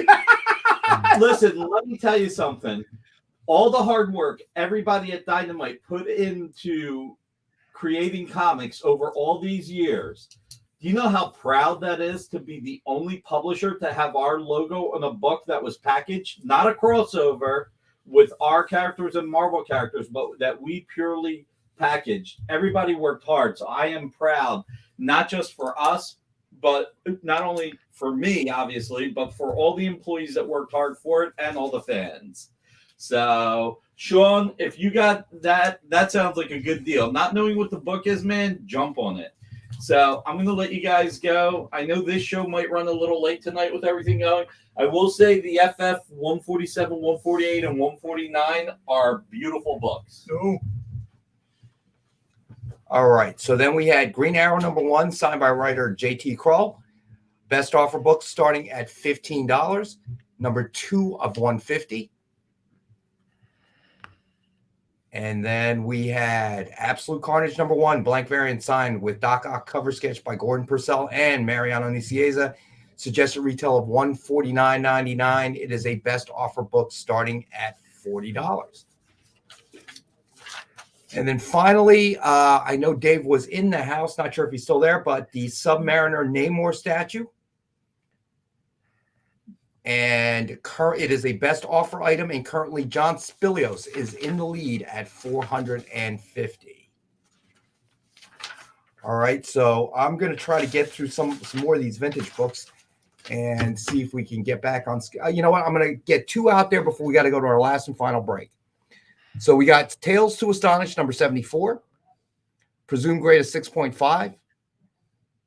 Listen, let me tell you something. All the hard work everybody at Dynamite put into creating comics over all these years. Do you know how proud that is to be the only publisher to have our logo on a book that was packaged? Not a crossover with our characters and Marvel characters, but that we purely packaged. Everybody worked hard. So I am proud, not just for us, but not only for me, obviously, but for all the employees that worked hard for it and all the fans. So, Sean, if you got that, that sounds like a good deal. Not knowing what the book is, man, jump on it. So I'm going to let you guys go. I know this show might run a little late tonight with everything going. I will say the FF 147, 148, and 149 are beautiful books. Oh. All right. So then we had Green Arrow #1, signed by writer J.T. Kroll. Best offer book starting at $15. #2 of 150. And then we had Absolute Carnage #1, blank variant signed with Doc Ock, cover sketch by Gordon Purcell and Mariano Nicieza. Suggested retail of $149.99. It is a best offer book starting at $40. And then finally, I know Dave was in the house, not sure if he's still there, but the Submariner Namor statue. And it is a best offer item, and currently John Spilios is in the lead at $450. All right, so I'm going to try to get through some more of these vintage books and see if we can get back on. You know what? I'm going to get 2 out there before we got to go to our last and final break. So we got Tales to Astonish #74, presumed grade of 6.5.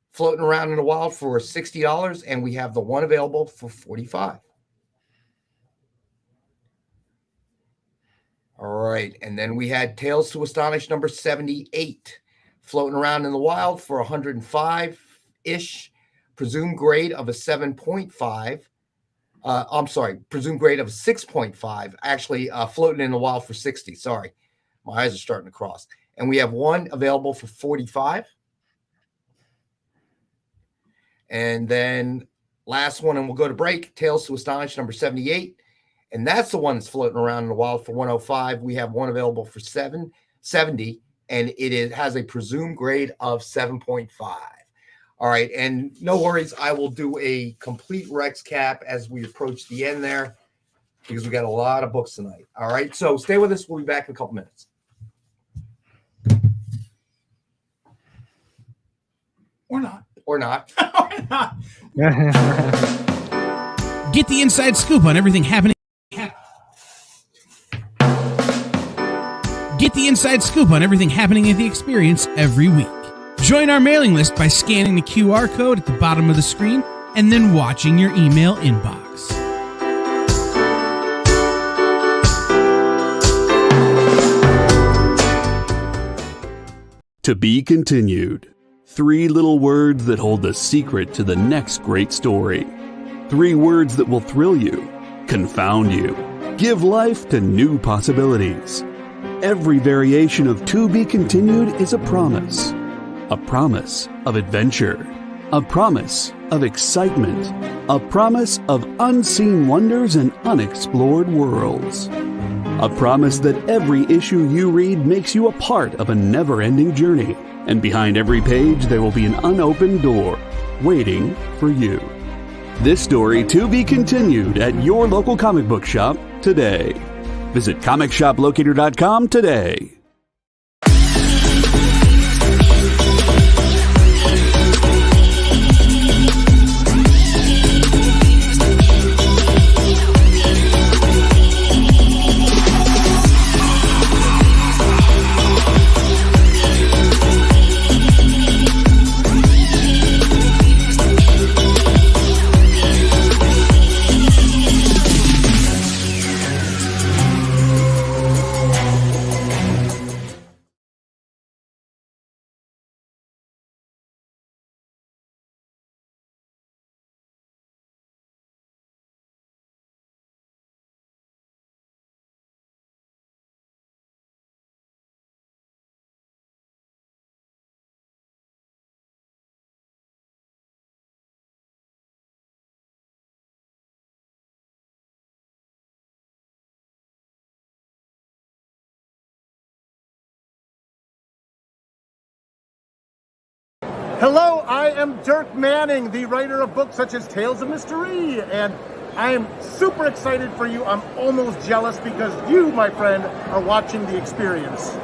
Floating around in the wild for $60, and we have the one available for $45. All right, and then we had Tales to Astonish #78, floating around in the wild for $105-ish, presumed grade of a 7.5. I'm sorry, presumed grade of 6.5. Actually, floating in the wild for $60. Sorry, my eyes are starting to cross. And we have one available for $45. And then last one, and we'll go to break, Tales to Astonish #78. And that's the one that's floating around in the wild for $105. We have one available for $70, and it has a presumed grade of 7.5. All right, and no worries, I will do a complete Rex cap as we approach the end there. because we got a lot of books tonight. All right, so stay with us. We'll be back in a couple minutes. Or not. Or not. Or not. Get the inside scoop on everything happening. Get the inside scoop on everything happening at the experience every week. Join our mailing list by scanning the QR code at the bottom of the screen and then watching your email inbox. To be continued. 3 little words that hold the secret to the next great story. 3 words that will thrill you, confound you, give life to new possibilities. Every variation of To Be Continued is a promise of adventure, a promise of excitement, a promise of unseen wonders and unexplored worlds. A promise that every issue you read makes you a part of a never-ending journey, and behind every page there will be an unopened door waiting for you. This story to be continued at your local comic book shop today. Visit comicshoplocator.com today. Hello, I am Dirk Manning, the writer of books such as Tales of Mystery, and I am super excited for you. I'm almost jealous because you, my friend, are watching The Experience.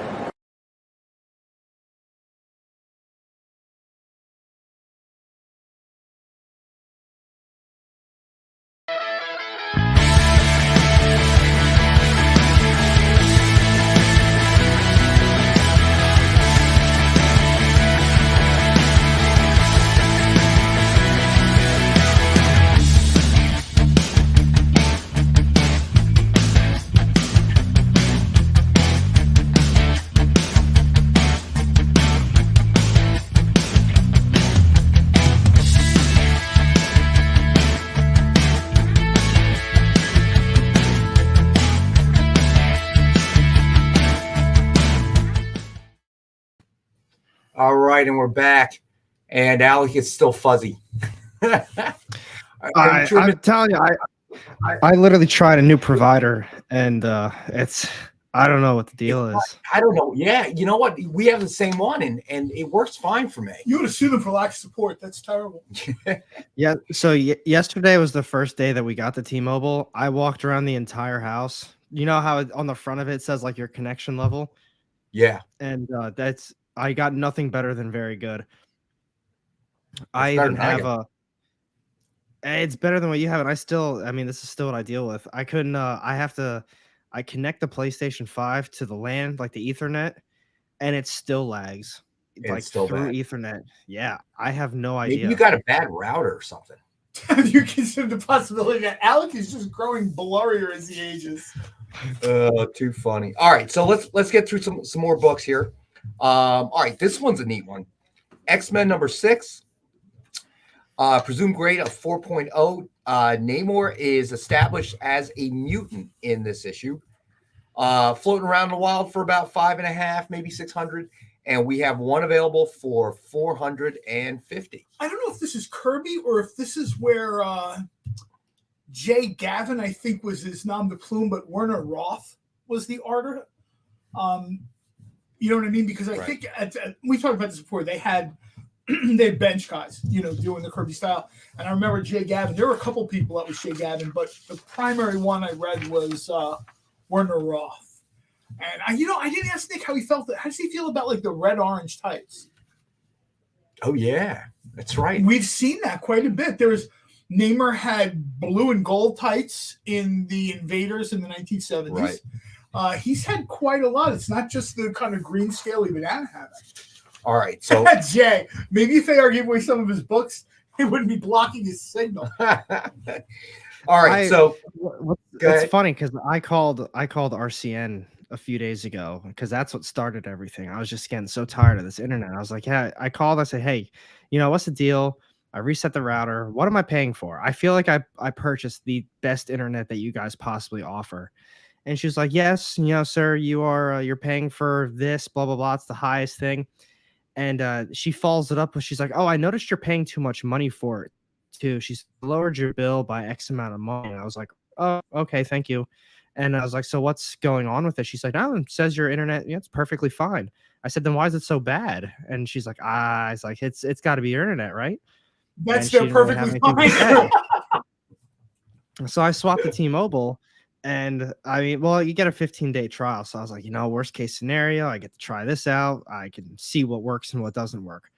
All right, and we're back, and Alec is still fuzzy. I'm telling you, I literally tried a new provider, and it's I don't know what the deal is. I don't know. Yeah, you know what? We have the same one, and it works fine for me. You would have sued them for lack of support. That's terrible. Yeah. So yesterday was the first day that we got the T-Mobile. I walked around the entire house. You know how on the front of it says like your connection level? Yeah. And I got nothing better than very good. I better even than I have got. it's better than what you have, and I mean, this is still what I deal with. I couldn't. I connect the PlayStation 5 to the LAN, like the Ethernet, and it still lags, like still through bad. Ethernet. Yeah, I have no Maybe idea. you got a bad router or something. Have you considered the possibility that Alec is just growing blurrier as he ages? Too funny. All right, so let's get through some more books here. All right, this one's a neat one. X-Men #6. Presumed grade of 4.0. Namor is established as a mutant in this issue. Floating around the wild for about 5.5, maybe 600. And we have one available for 450. I don't know if this is Kirby or if this is where Jay Gavin, I think, was his nom de plume, but Werner Roth was the artist. You know what I mean? Because I think we talked about this before. They had they had bench guys, doing the Kirby style. And I remember Jay Gavin. There were a couple people that was Jay Gavin, but the primary one I read was Werner Roth. And I didn't ask Nick how he felt. How does he feel about like the red-orange tights? Oh yeah, that's right. We've seen that quite a bit. Namor had blue and gold tights in the Invaders in the 1970s. Right. He's had quite a lot. It's not just the kind of green scaly banana hammock. All right, so Jay, maybe if they are giving away some of his books, they wouldn't be blocking his signal. All right, so it's funny because I called RCN a few days ago because that's what started everything. I was just getting so tired of this internet. I was like, yeah, I called. I said, hey, what's the deal? I reset the router. What am I paying for? I feel like I purchased the best internet that you guys possibly offer. And she was like, yes, sir, you're paying for this, blah, blah, blah. It's the highest thing. And she follows it up, but she's like, oh, I noticed you're paying too much money for it too. She's lowered your bill by X amount of money. And I was like, oh, okay, thank you. And I was like, so what's going on with it? She's like, no, it says your internet, it's perfectly fine. I said, then why is it so bad? And she's like, it's like, it's got to be your internet, right? That's still perfectly fine. So I swapped to T-Mobile, and you get a 15-day trial. So I was like, worst case scenario, I get to try this out. I can see what works and what doesn't work.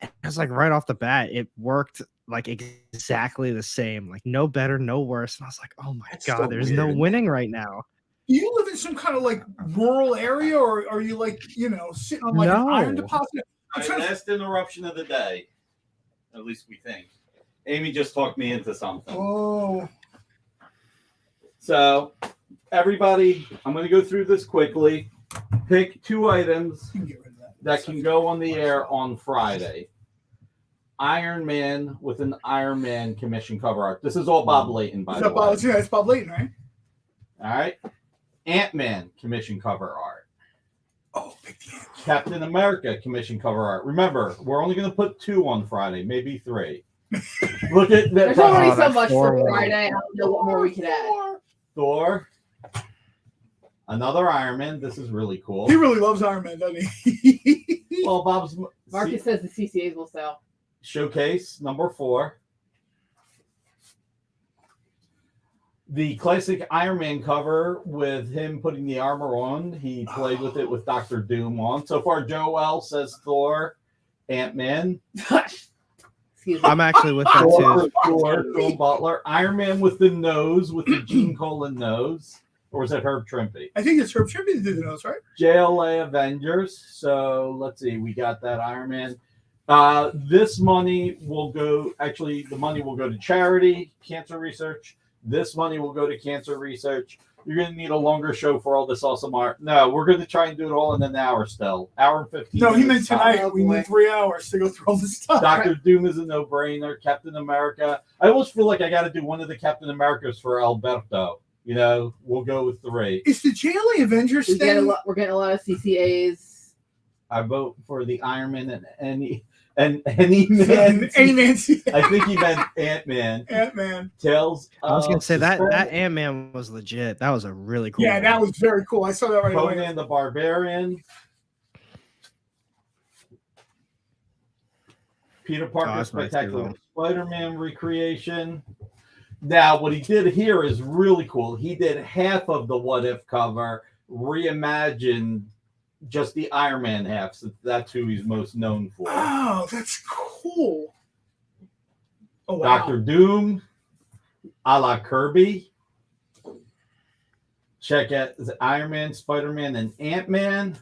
And I was like, right off the bat, it worked like exactly the same, like no better, no worse. And I was like, oh my God, so there's weird. no winning right now. Do you live in some kind of like rural area, or are you like, sitting on like an iron deposit? Last interruption of the day. At least we think. Amy just talked me into something. Oh. So, everybody, I'm going to go through this quickly. Pick 2 items that can go on the air on Friday. Iron Man with an Iron Man commission cover art. This is all Bob Layton, by the way. Yeah, it's Bob Layton, right? All right. Ant-Man commission cover art. Oh, big deal. Captain America commission cover art. Remember, we're only going to put 2 on Friday, maybe 3. Look at that. There's already so much for Friday. I don't know what more we could add. Thor. Another Iron Man. This is really cool. He really loves Iron Man, doesn't he? Well, Marcus says the CCAs will sell. Showcase number 4. The classic Iron Man cover with him putting the armor on. He played with it with Dr. Doom on. So far, Joel says Thor, Ant-Man. I'm actually with that too. Thor, Phil Butler. Iron Man with the nose, with the Gene Colan nose. Or is it Herb Trimpe? I think it's Herb Trimpe that did the nose, right? JLA Avengers. So let's see. We got that Iron Man. This money will go, actually, the money will go to charity, cancer research. This money will go to cancer research. You're going to need a longer show for all this awesome art. No, we're going to try and do it all in an hour still. Hour and 15 No, he meant minutes tonight. time. We need 3 hours to go through all this stuff. Dr. Doom is a no-brainer. Captain America. I almost feel like I got to do one of the Captain Americas for Alberto. We'll go with 3. Is the JLA Avengers thing? We're getting a lot of CCAs. I vote for the Iron Man and any man. Any man. I think he meant Ant-Man. Ant-Man. Tales. I was gonna say that Ant-Man was legit. That was a really cool. Yeah, one. that was very cool. I saw that right away. Conan the Barbarian. Peter Parker Spectacular Spider-Man recreation. Now, what he did here is really cool. He did half of the What If cover, reimagined just the Iron Man half. So that's who he's most known for. Oh, that's cool. Oh, wow. Dr. Doom, a la Kirby. Check out Iron Man, Spider-Man, and Ant-Man.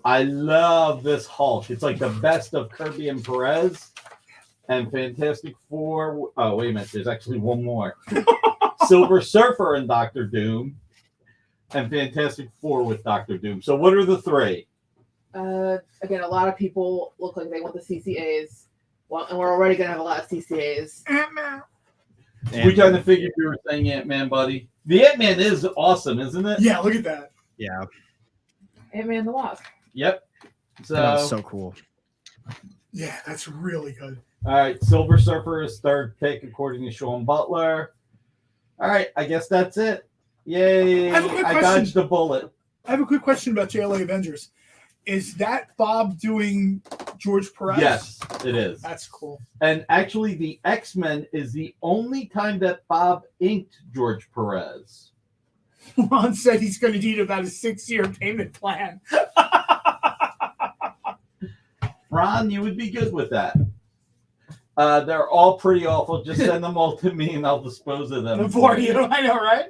I love this Hulk. It's like the best of Kirby and Perez. And Fantastic Four. Oh, wait a minute. There's actually one more. Silver Surfer and Dr. Doom. And Fantastic Four with Dr. Doom. So what are the 3? Again, a lot of people look like they want the CCAs. Well, and we're already going to have a lot of CCAs. Ant-Man. We kind of figured you were saying Ant-Man, buddy. The Ant-Man is awesome, isn't it? Yeah, look at that. Yeah. Ant-Man the Wasp. Yep. So that was so cool. Yeah, that's really good. All right, Silver Surfer is 3rd pick according to Sean Butler. All right, I guess that's it. Yay! I dodged a bullet. I have a quick question about JLA Avengers. Is that Bob doing George Perez? Yes, it is. That's cool. And actually, the X-Men is the only time that Bob inked George Perez. Ron said he's going to need about a 6-year payment plan. Ron, you would be good with that. They're all pretty awful. Just send them all to me and I'll dispose of them. For you. I know, right?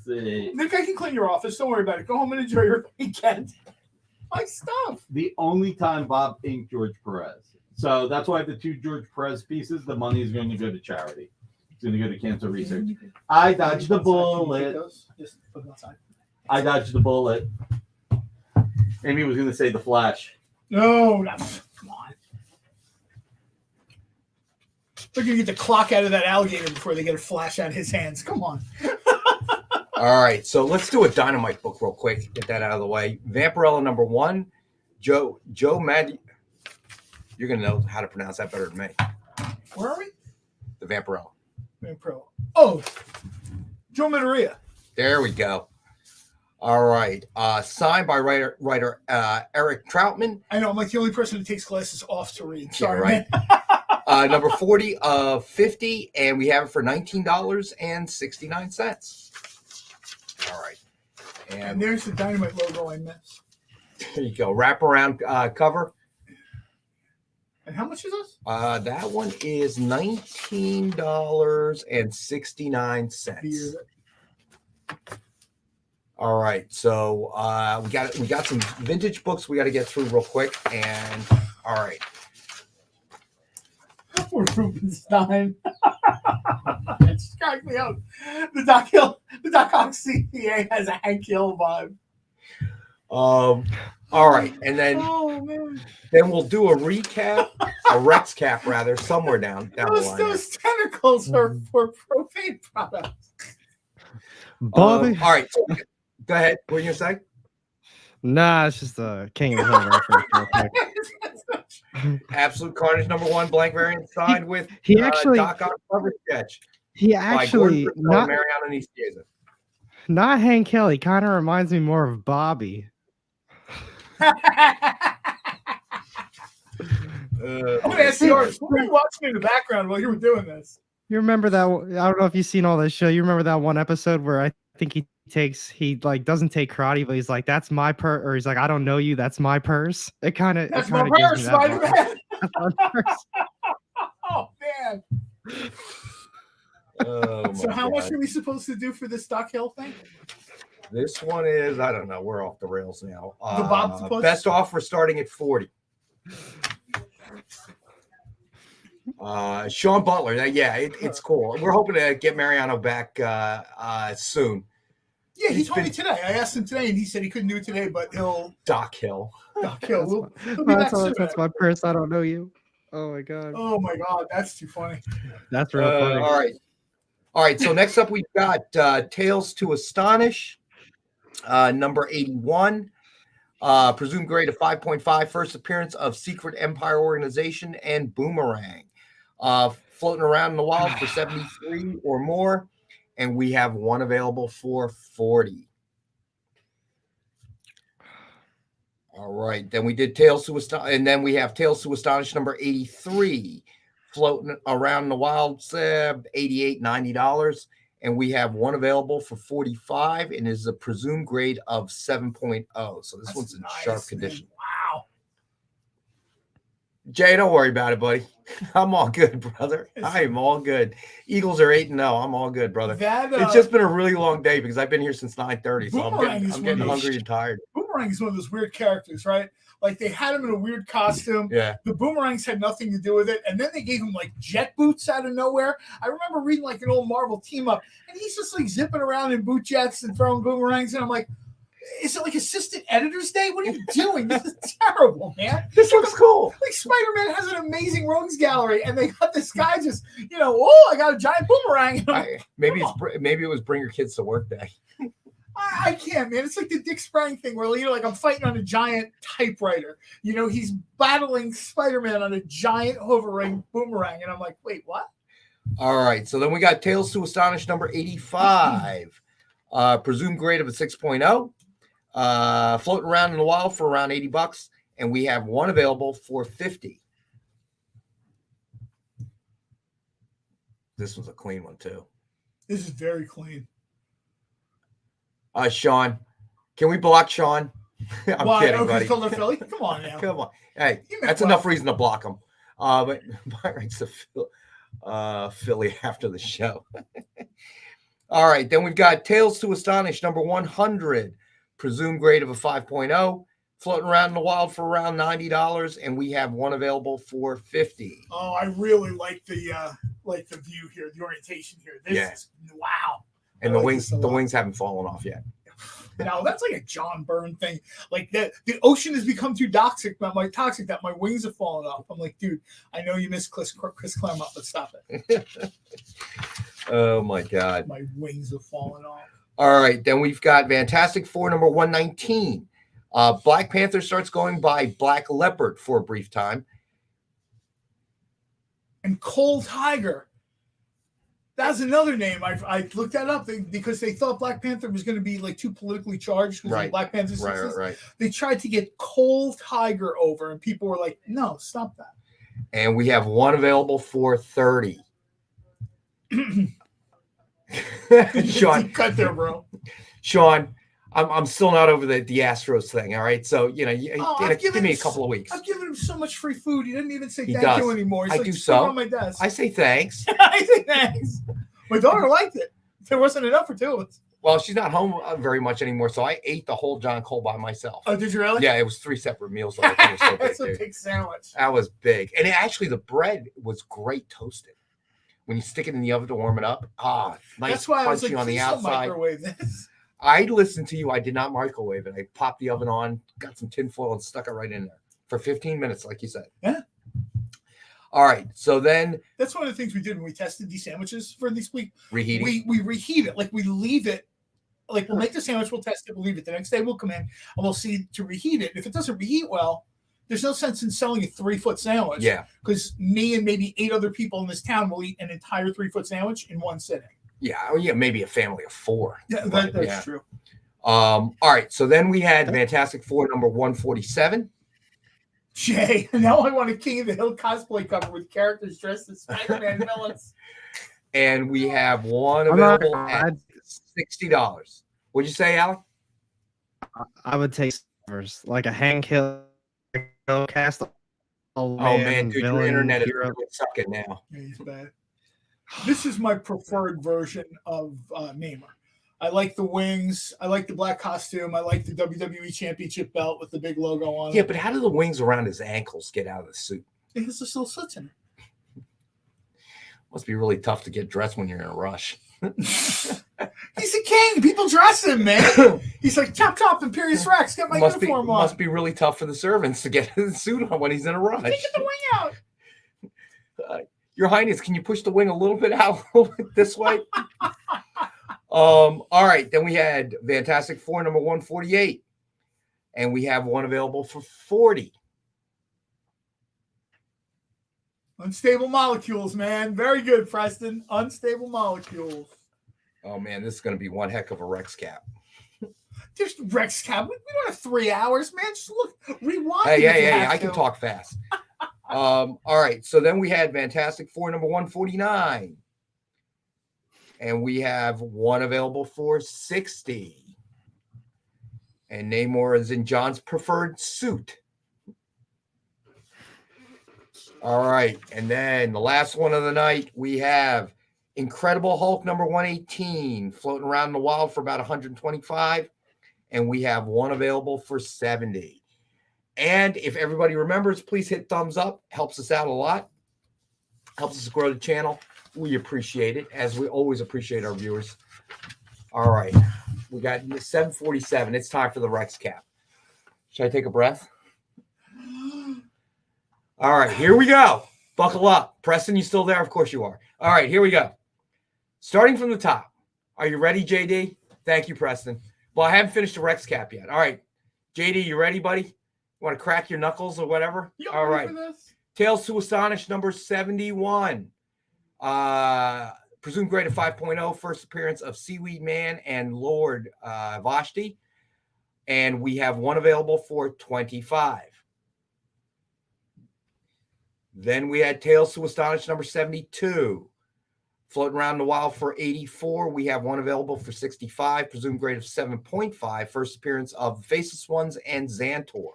See. Nick, I can clean your office. Don't worry about it. Go home and enjoy your weekend. My stuff. The only time Bob inked George Perez. So that's why the 2 George Perez pieces, the money is going to go to charity. It's going to go to cancer research. I dodged the bullet. Just put them outside. I dodged the bullet. Amy was going to say the Flash. No, come on. They're going to get the clock out of that alligator before they get a flash out of his hands. Come on. All right, so let's do a Dynamite book real quick. Get that out of the way. Vampirella number 1. Joe Mad. You're going to know how to pronounce that better than me. Where are we? The Vampirella. Vampirella. Oh, Joe Madureira. There we go. All right. Signed by writer Eric Troutman. I know. I'm like the only person who takes glasses off to read. Sorry, yeah, right. Number 40 of 50, and we have it for $19.69. All right. And there's the Dynamite logo I missed. There you go. Wraparound cover. And how much is this? That one is $19.69. All right, so we got some vintage books we got to get through real quick, and all right. Poor Rubenstein. It's cracked me up. The Doc Ock CPA has a Hank Hill vibe. All right, and then then we'll do a recap, a Rex cap rather, somewhere down the line. Those tentacles are for propane products. Bobby. All right, so go ahead. What are you gonna say? Nah, it's just a King of the Hill reference real quick. Absolute Carnage number 1 blank variant signed with he actually Doc Ock cover sketch. He actually not Mariano Nicieza. Not Hank Hill. He kind of reminds me more of Bobby. I'm gonna ask the artist. Who were you watching in the background while you were doing this? You remember that? I don't know if you've seen all this show. You remember that one episode where I think he doesn't take karate, but he's like, "That's my purse," or he's like, "I don't know you. That's my purse." It kind of that's my purse, Spider-Man. Oh man. So how much are we supposed to do for this Doc Hill thing? This one is, I don't know, we're off the rails now. The Bob's best offer starting at 40. Sean Butler, it's cool. We're hoping to get Mariano back soon. Yeah, he told me today. I asked him today, and he said he couldn't do it today, but he'll. Doc Hill. Doc Hill. He'll be back soon. That's my purse. I don't know you. Oh my god. Oh my god, that's too funny. That's real funny. All right. So next up, we've got Tales to Astonish, number 81. Presumed grade of 5.5. First appearance of Secret Empire Organization and Boomerang. Floating around in the wild for 73 or more. And we have one available for 40. All right. Then we did Tales to Astonish. And then we have Tales to Astonish number 83. Floating around in the wild, $88, $90. And we have one available for 45 and is a presumed grade of 7.0. So this one's in sharp condition. Wow. Jay, don't worry about it, buddy. I'm all good, brother. I am all good. Eagles are 8-0. I'm all good, brother. It's just been a really long day because I've been here since 9:30, so I'm getting hungry and tired. Boomerang is one of those weird characters, right? Like they had him in a weird costume. Yeah. The Boomerangs had nothing to do with it. And then they gave him like jet boots out of nowhere. I remember reading like an old Marvel team up, and he's just like zipping around in boot jets and throwing boomerangs. And I'm like, is it like Assistant Editor's Day? What are you doing? This is terrible, man. This looks cool. Like Spider-Man has an amazing rogues gallery, and they got this guy just, I got a giant boomerang. Maybe it was Bring Your Kids to Work Day. I can't, man. It's like the Dick Sprang thing where, like I'm fighting on a giant typewriter. He's battling Spider-Man on a giant hovering boomerang. And I'm like, wait, what? All right. So then we got Tales to Astonish number 85. Presumed grade of a 6.0. Floating around in the wild for around $80. and we have one available for $50. This was a clean one too. This is very clean. Sean, can we block Sean? I'm Why? kidding, buddy. Color Philly? Come on now. Come on. Hey, You meant that's well. enough reason to block him. But Byron's the Philly after the show. All right, then we've got Tales to Astonish number 100, presumed grade of a 5.0, floating around in the wild for around $90, and we have one available for $50. Oh, I really like the view here, the orientation here. This is wow. And I the like wings, this a the lot. wings haven't fallen off yet. Now that's like a John Byrne thing. Like the ocean has become too toxic that my wings have fallen off. I'm like, dude, I know you miss Chris Claremont, but stop it. Oh my God. My wings have fallen off. All right, then we've got Fantastic Four number 119. Black Panther starts going by Black Leopard for a brief time. And Cold Tiger. That's another name. I looked that up because they thought Black Panther was going to be like too politically charged. Right. Black Panther. Right. They tried to get Cold Tiger over, and people were like, "No, stop that." And we have one available for $30. Sean, cut there, bro. Sean, I'm still not over the Astros thing. All right, so give me a couple of weeks. I've given him so much free food. He doesn't even say He thank does. you anymore. He's I like, do "Just so. put it on my desk." I say thanks. I say thanks. My daughter liked it. There wasn't enough for two of us. Well, she's not home very much anymore, so I ate the whole John Cole by myself. Oh, did you really? Yeah, it was 3 separate meals. Though. It was so big, That's a dude. big sandwich. That was big. And actually, the bread was great toasted. When you stick it in the oven to warm it up, nice, That's why I was crunchy like, on the "Please don't outside. microwave this." I listened to you. I did not microwave it. I popped the oven on, got some tin foil, and stuck it right in there for 15 minutes, like you said. Yeah. All right. So then That's one of the things we did when we tested these sandwiches for this week. reheating. We reheat it. Like we leave it. Like we'll make the sandwich, we'll test it, we'll leave it. The next day we'll come in and we'll see to reheat it. If it doesn't reheat well, there's no sense in selling a 3-foot sandwich. Yeah. Because me and maybe 8 other people in this town will eat an entire 3-foot sandwich in one sitting. Yeah, maybe a family of 4. Yeah, But, that's true. All right. So then we had Fantastic Four number 147. Jay, now I want a King of the Hill cosplay cover with characters dressed as Spider-Man villains. And we have one I'm not- available at $60. What'd you say, Alec? I would take covers, like a Hank Hill cast. Oh man, dude, your villain, internet is hero. really sucking now. Yeah, he's bad. This is my preferred version of Namor. I like the wings. I like the black costume. I like the WWE Championship belt with the big logo on it. Yeah, but how do the wings around his ankles get out of the suit? Because there's still suits in it. Must be really tough to get dressed when you're in a rush. He's a king. People dress him, man. He's like, chop, chop, Imperious Rex. Get my uniform on. Must be really tough for the servants to get his suit on when he's in a rush. Take the wing out. Your Highness, can you push the wing a little bit out a little bit this way? All right. Then we had Fantastic Four number 148. And we have one available for $40. Unstable molecules, man. Very good, Preston. Unstable molecules. Oh man, this is going to be one heck of a Rex cap. Just Rex Cap. We don't have 3 hours, man. Just look, rewind. Hey, it if you yeah. have I to. can talk fast. All right. So then we had Fantastic Four number 149. And we have one available for $60. And Namor is in John's preferred suit. All right. And then the last one of the night, we have Incredible Hulk number 118, floating around in the wild for about 125. And we have one available for $70. And if everybody remembers, please hit thumbs up. Helps us out a lot. Helps us grow the channel. We appreciate it, as we always appreciate our viewers. All right. We got 7:47. It's time for the Rex cap. Should I take a breath? All right, here we go. Buckle up. Preston, you still there? Of course you are. All right, here we go. Starting from the top. Are you ready, JD? Thank you, Preston. Well, I haven't finished the Rex cap yet. All right. JD, you ready, buddy? You want to crack your knuckles or whatever? All right. Tales to Astonish number 71. Presumed grade of 5.0. First appearance of Seaweed Man and Lord Vashti. And we have one available for $25. Then we had Tales to Astonish number 72. Floating around the wild for 84. We have one available for 65, presumed grade of 7.5. First appearance of Faceless Ones and Xantor.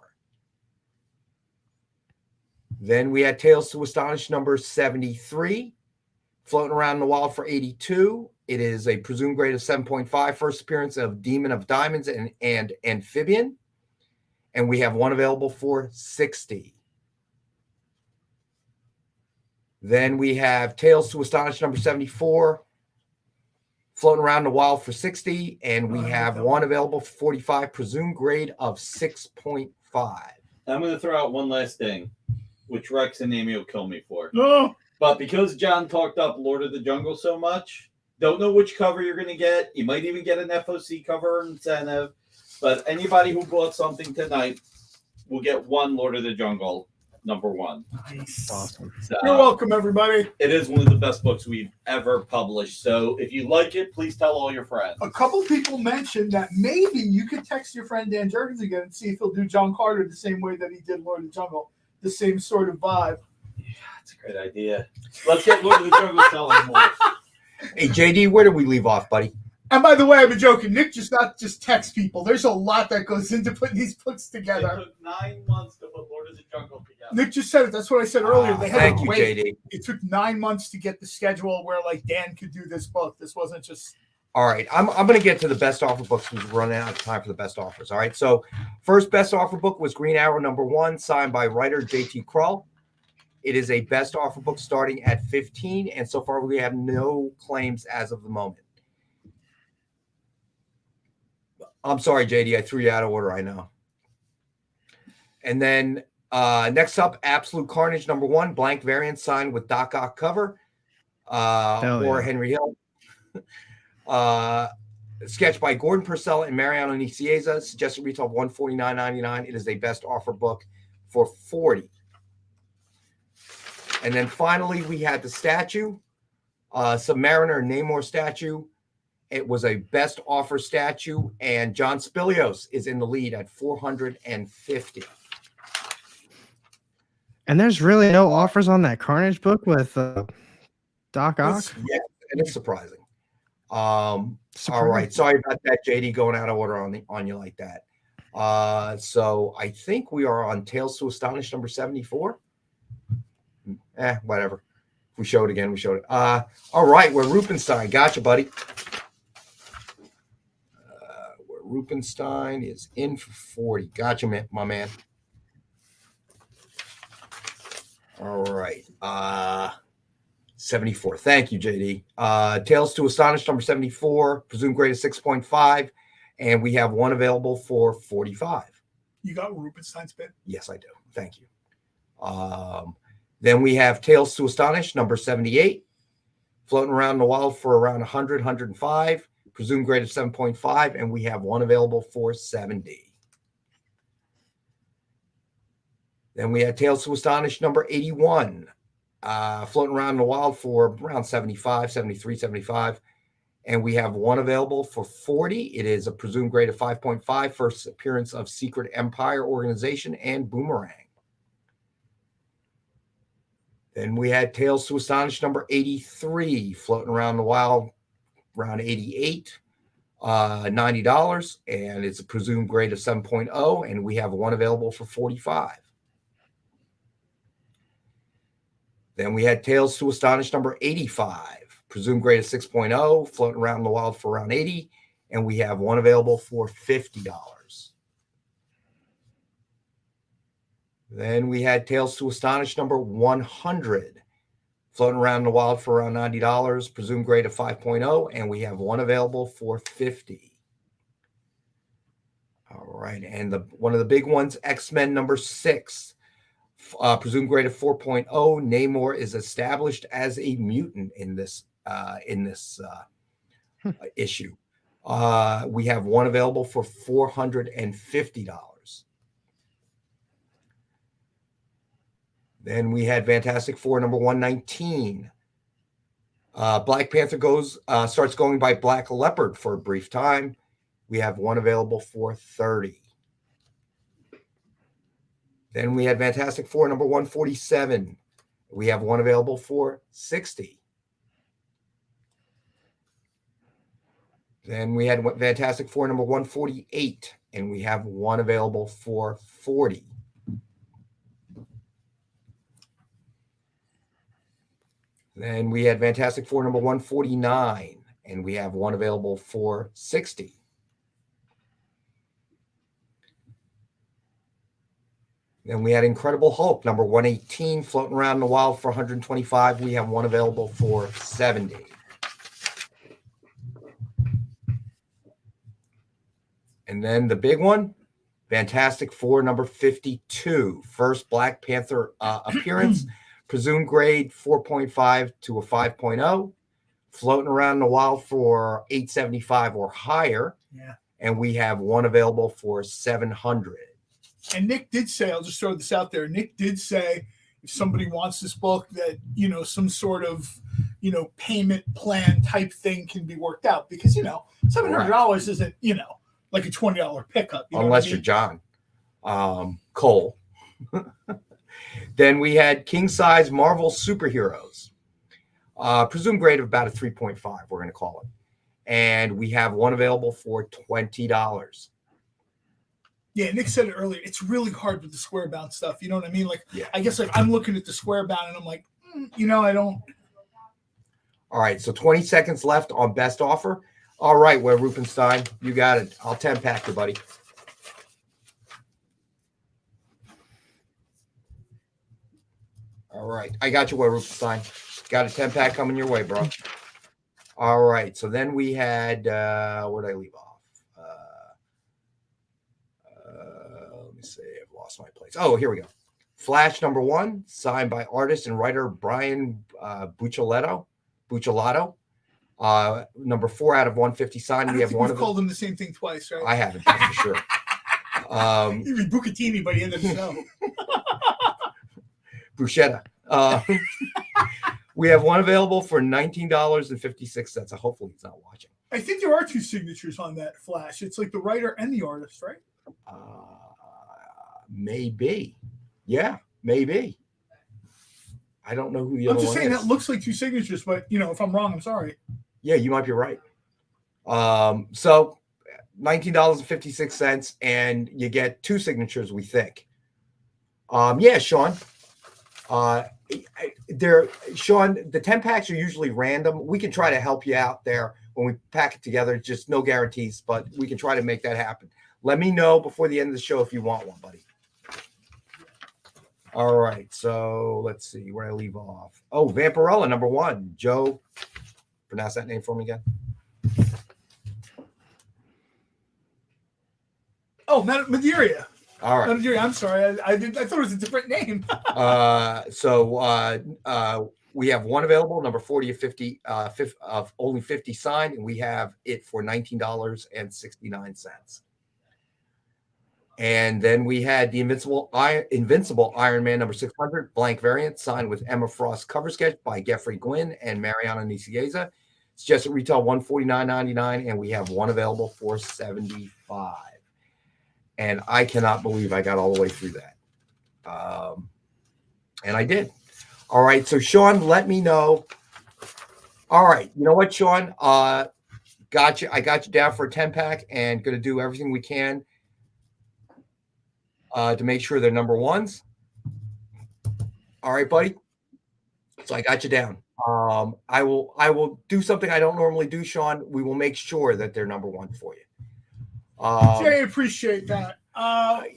Then we had Tales to Astonish number 73. Floating around the wild for 82. It is a presumed grade of 7.5. First appearance of Demon of Diamonds and Amphibian. And we have one available for 60. Then we have Tales to Astonish number 74. Floating around the wild for 60. And we have one available for 45. Presumed grade of 6.5. I'm going to throw out one last thing, which Rex and Amy will kill me for. No. But because John talked up Lord of the Jungle so much, don't know which cover you're going to get. You might even get an FOC cover incentive. But anybody who bought something tonight will get one Lord of the Jungle number 1. Nice. Awesome. So, You're welcome, everybody. It is one of the best books we've ever published. So if you like it, please tell all your friends. A couple people mentioned that maybe you could text your friend Dan Jergens again and see if he'll do John Carter the same way that he did Lord of the Jungle. The same sort of vibe. Yeah, that's a great idea. Let's get Lord of the Jungle selling more. Hey, JD, where did we leave off, buddy? And by the way, I've been joking. Nick just not just text people. There's a lot that goes into putting these books together. It took 9 months to put Lord of the Jungle together. Nick just said it. That's what I said earlier. They had Thank to you, wait. JD. It took 9 months to get the schedule where like Dan could do this book. This wasn't just. All right, I'm going to get to the best offer books. We're running out of time for the best offers. All right, so first best offer book was Green Arrow number 1, signed by writer J.T. Krull. It is a best offer book starting at 15, and so far we have no claims as of the moment. I'm sorry, JD, I threw you out of order, I know. And then next up, Absolute Carnage number 1, blank variant signed with Doc Ock cover, or Henry Hill. Sketched by Gordon Purcell and Mariano Nicieza. Suggested retail of $149.99. It is a best offer book for $40. And then finally, we had the statue, Submariner Namor statue. It was a best offer statue, and John Spilios is in the lead at $450. And there's really no offers on that Carnage book with Doc Ock? Yeah, and it's surprising. All right. Sorry about that, JD, going out of order on you like that. So I think we are on Tales to Astonish number 74. Whatever. If we show it again, we showed it. All right, we're Rupenstein. Gotcha, buddy. Where Rupenstein is in for 40. Gotcha, my man. All right. 74. Thank you, JD. Tales to Astonish number 74, presumed grade of 6.5, and we have one available for 45. You got Rupenstein's bid? Yes, I do. Thank you. Then we have Tales to Astonish number 78, floating around the wild for around 100, 105, presumed grade of 7.5, and we have one available for 70. Then we had Tales to Astonish number 81, floating around the wild for around 75, 73, 75. And we have one available for 40. It is a presumed grade of 5.5, first appearance of Secret Empire Organization and Boomerang. Then we had Tales to Astonish number 83, floating around the wild around 88, $90. And it's a presumed grade of 7.0. And we have one available for 45. Then we had Tales to Astonish number 85, presumed grade of 6.0, floating around the wild for around 80, and we have one available for $50. Then we had Tales to Astonish number 100, floating around the wild for around $90, presumed grade of 5.0, and we have one available for $50. All right, and one of the big ones, X-Men number 6. Presumed grade of 4.0. Namor is established as a mutant in this issue. We have one available for $450. Then we had Fantastic Four number 119. Black Panther starts going by Black Leopard for a brief time. We have one available for $30. Then we had Fantastic Four number 147, We have one available for $60. Then we had Fantastic Four number 148, and we have one available for $40. Then we had Fantastic Four number 149, and we have one available for $60. Then we had Incredible Hulk number 118 floating around in the wild for $125. We have one available for $70. And then the big one, Fantastic Four number 52, first Black Panther appearance, presumed grade 4.5 to a 5.0, floating around in the wild for $875 or higher. Yeah. And we have one available for $700. And Nick did say, I'll just throw this out there. Nick did say if somebody wants this book that, some sort of, payment plan type thing can be worked out because, $700 isn't, like a $20 pickup. Unless you're John Cole. Then we had king size Marvel superheroes, presumed grade of about a 3.5, we're going to call it. And we have one available for $20. Yeah, Nick said it earlier. It's really hard with the square bound stuff. You know what I mean? Like, I guess I'm looking at the square bound and I'm like, I don't. All right, so 20 seconds left on best offer. All right, Ware Rupenstein, you got it. I'll 10-pack you, buddy. All right, I got you, Ware Rupenstein. Got a 10-pack coming your way, bro. All right, so then we had, where did I leave off? Let me see, I've lost my place. Oh, here we go. Flash number 1, signed by artist and writer Brian Buccellato. Number 4 out of 150 signed. We have one of them. Called him the same thing twice, right? I haven't, that's for sure. You read Bucatini by the end of the show. Bruschetta. We have one available for $19.56. Hopefully he's not watching. I think there are 2 signatures on that Flash. It's like the writer and the artist, right? Maybe. Yeah, maybe. I don't know who the other one is. I'm just saying that looks like 2 signatures, but if I'm wrong, I'm sorry. Yeah, you might be right. So $19.56, and you get 2 signatures, we think. Yeah, Sean. Sean, the 10 packs are usually random. We can try to help you out there when we pack it together. Just no guarantees, but we can try to make that happen. Let me know before the end of the show if you want one, buddy. All right, so let's see where I leave off. Oh, Vampirella, number 1. Joe, pronounce that name for me again. Oh, Madeira. All right. Madeira, I'm sorry. I thought it was a different name. We have one available, number 40 of 50, of only 50 signed, and we have it for $19.69. And then we had the Invincible Iron Man number 600 blank variant signed with Emma Frost cover sketch by Geoffrey Gwynn and Mariana Nicieza. It's just at retail $149.99, and we have one available for $75. And I cannot believe I got all the way through that. And I did. All right, so Sean, let me know. All right, you know what, Sean? Got you. I got you down for a 10-pack, and going to do everything we can to make sure they're number 1s. All right, buddy. So I got you down. I will do something I don't normally do, Sean. We will make sure that they're number 1 for you. Jay, appreciate that.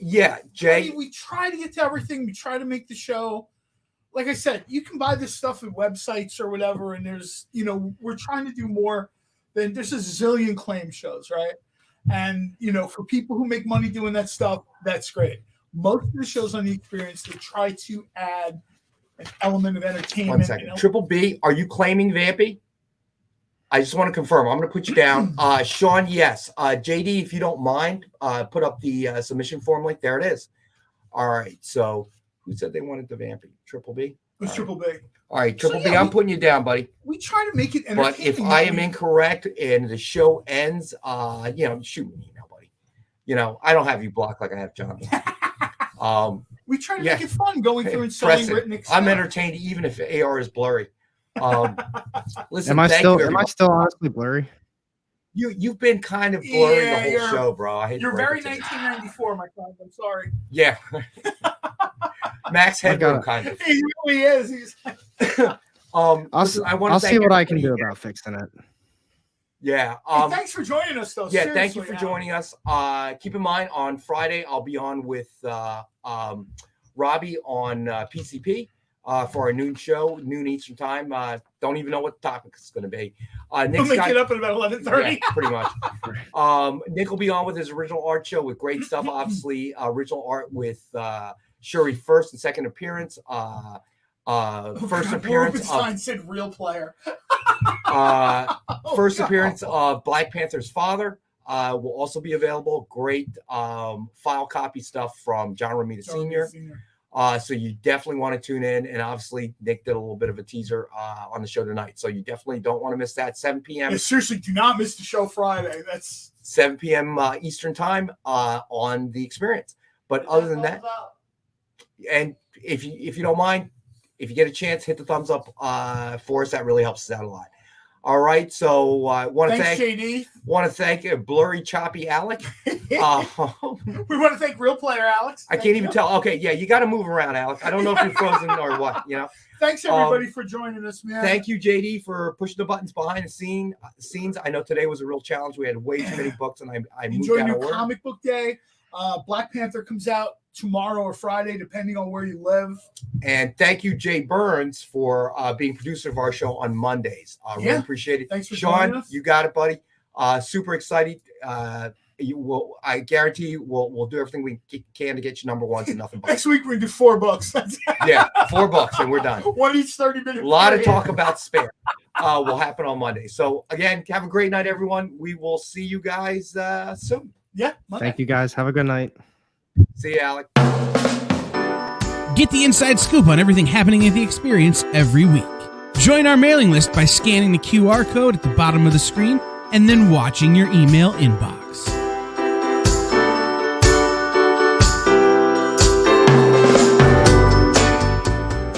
Yeah, Jay. We try to get to everything. We try to make the show. Like I said, you can buy this stuff at websites or whatever, and there's, we're trying to do more than there's a zillion claim shows, right? And, for people who make money doing that stuff, that's great. Most of the shows on the Experience, they try to add an element of entertainment. 1 second. Triple B, are you claiming Vampy? I just want to confirm. I'm going to put you down. Sean, yes. JD, if you don't mind, put up the submission form link. There it is. All right. So who said they wanted the Vampy? Triple B? It was Triple B. All right. Triple B, I'm putting you down, buddy. We try to make it entertaining. But if I am incorrect and the show ends, shoot me an email, buddy. I don't have you blocked like I have Jonathan. We try to make it fun going through and selling written stuff. I'm entertained even if AR is blurry. Listen, Am I still honestly blurry? You've been kind of blurry the whole show, bro. I hate to You're break very it to you. 1994, my friend. I'm sorry. Yeah. Max Headroom kind of. He really is. He's listen, I want to I'll see what I can do about fixing it. Yeah. Hey, thanks for joining us, though. Yeah, Seriously, thank you for joining us. Keep in mind, on Friday, I'll be on with Robbie on PCP for our noon show, noon Eastern time. Don't even know what the topic is going to be. We'll make it up at about 11:30. Yeah, pretty much. Nick will be on with his original art show with great stuff. Obviously, original art with Shuri first and second appearance. First appearance of said real player. First appearance of Black Panther's father will also be available. Great file copy stuff from John Romita Sr. So you definitely want to tune in. And obviously, Nick did a little bit of a teaser on the show tonight. So you definitely don't want to miss that. 7 p.m. Yeah, seriously, do not miss the show Friday. That's 7 p.m. Eastern time on The Experience. But other than that, and if you don't mind, if you get a chance, hit the thumbs up for us. That really helps us out a lot. All right, so I want to thank blurry, choppy Alec. We want to thank real player Alex. I can't even tell. Okay, yeah, you got to move around, Alec. I don't know if you're frozen or what. You know. Thanks everybody for joining us, man. Thank you, JD, for pushing the buttons behind the scenes. I know today was a real challenge. We had way too many books, and I moved enjoy out your of work. comic book day. Black Panther comes out tomorrow or Friday, depending on where you live. And thank you, Jay Burns, for being producer of our show on Mondays. Really appreciate it. Thanks for joining us. You got it, buddy. Super excited. I guarantee you we'll do everything we can to get you number ones and nothing but. Next week we do 4 books. Yeah, 4 books and we're done. One each 30 minutes. A lot of talk about Spare will happen on Monday. So again, have a great night, everyone. We will see you guys soon. Yeah. Monday. Thank you, guys. Have a good night. See you, Alec. Get the inside scoop on everything happening at The Experience every week. Join our mailing list by scanning the QR code at the bottom of the screen and then watching your email inbox.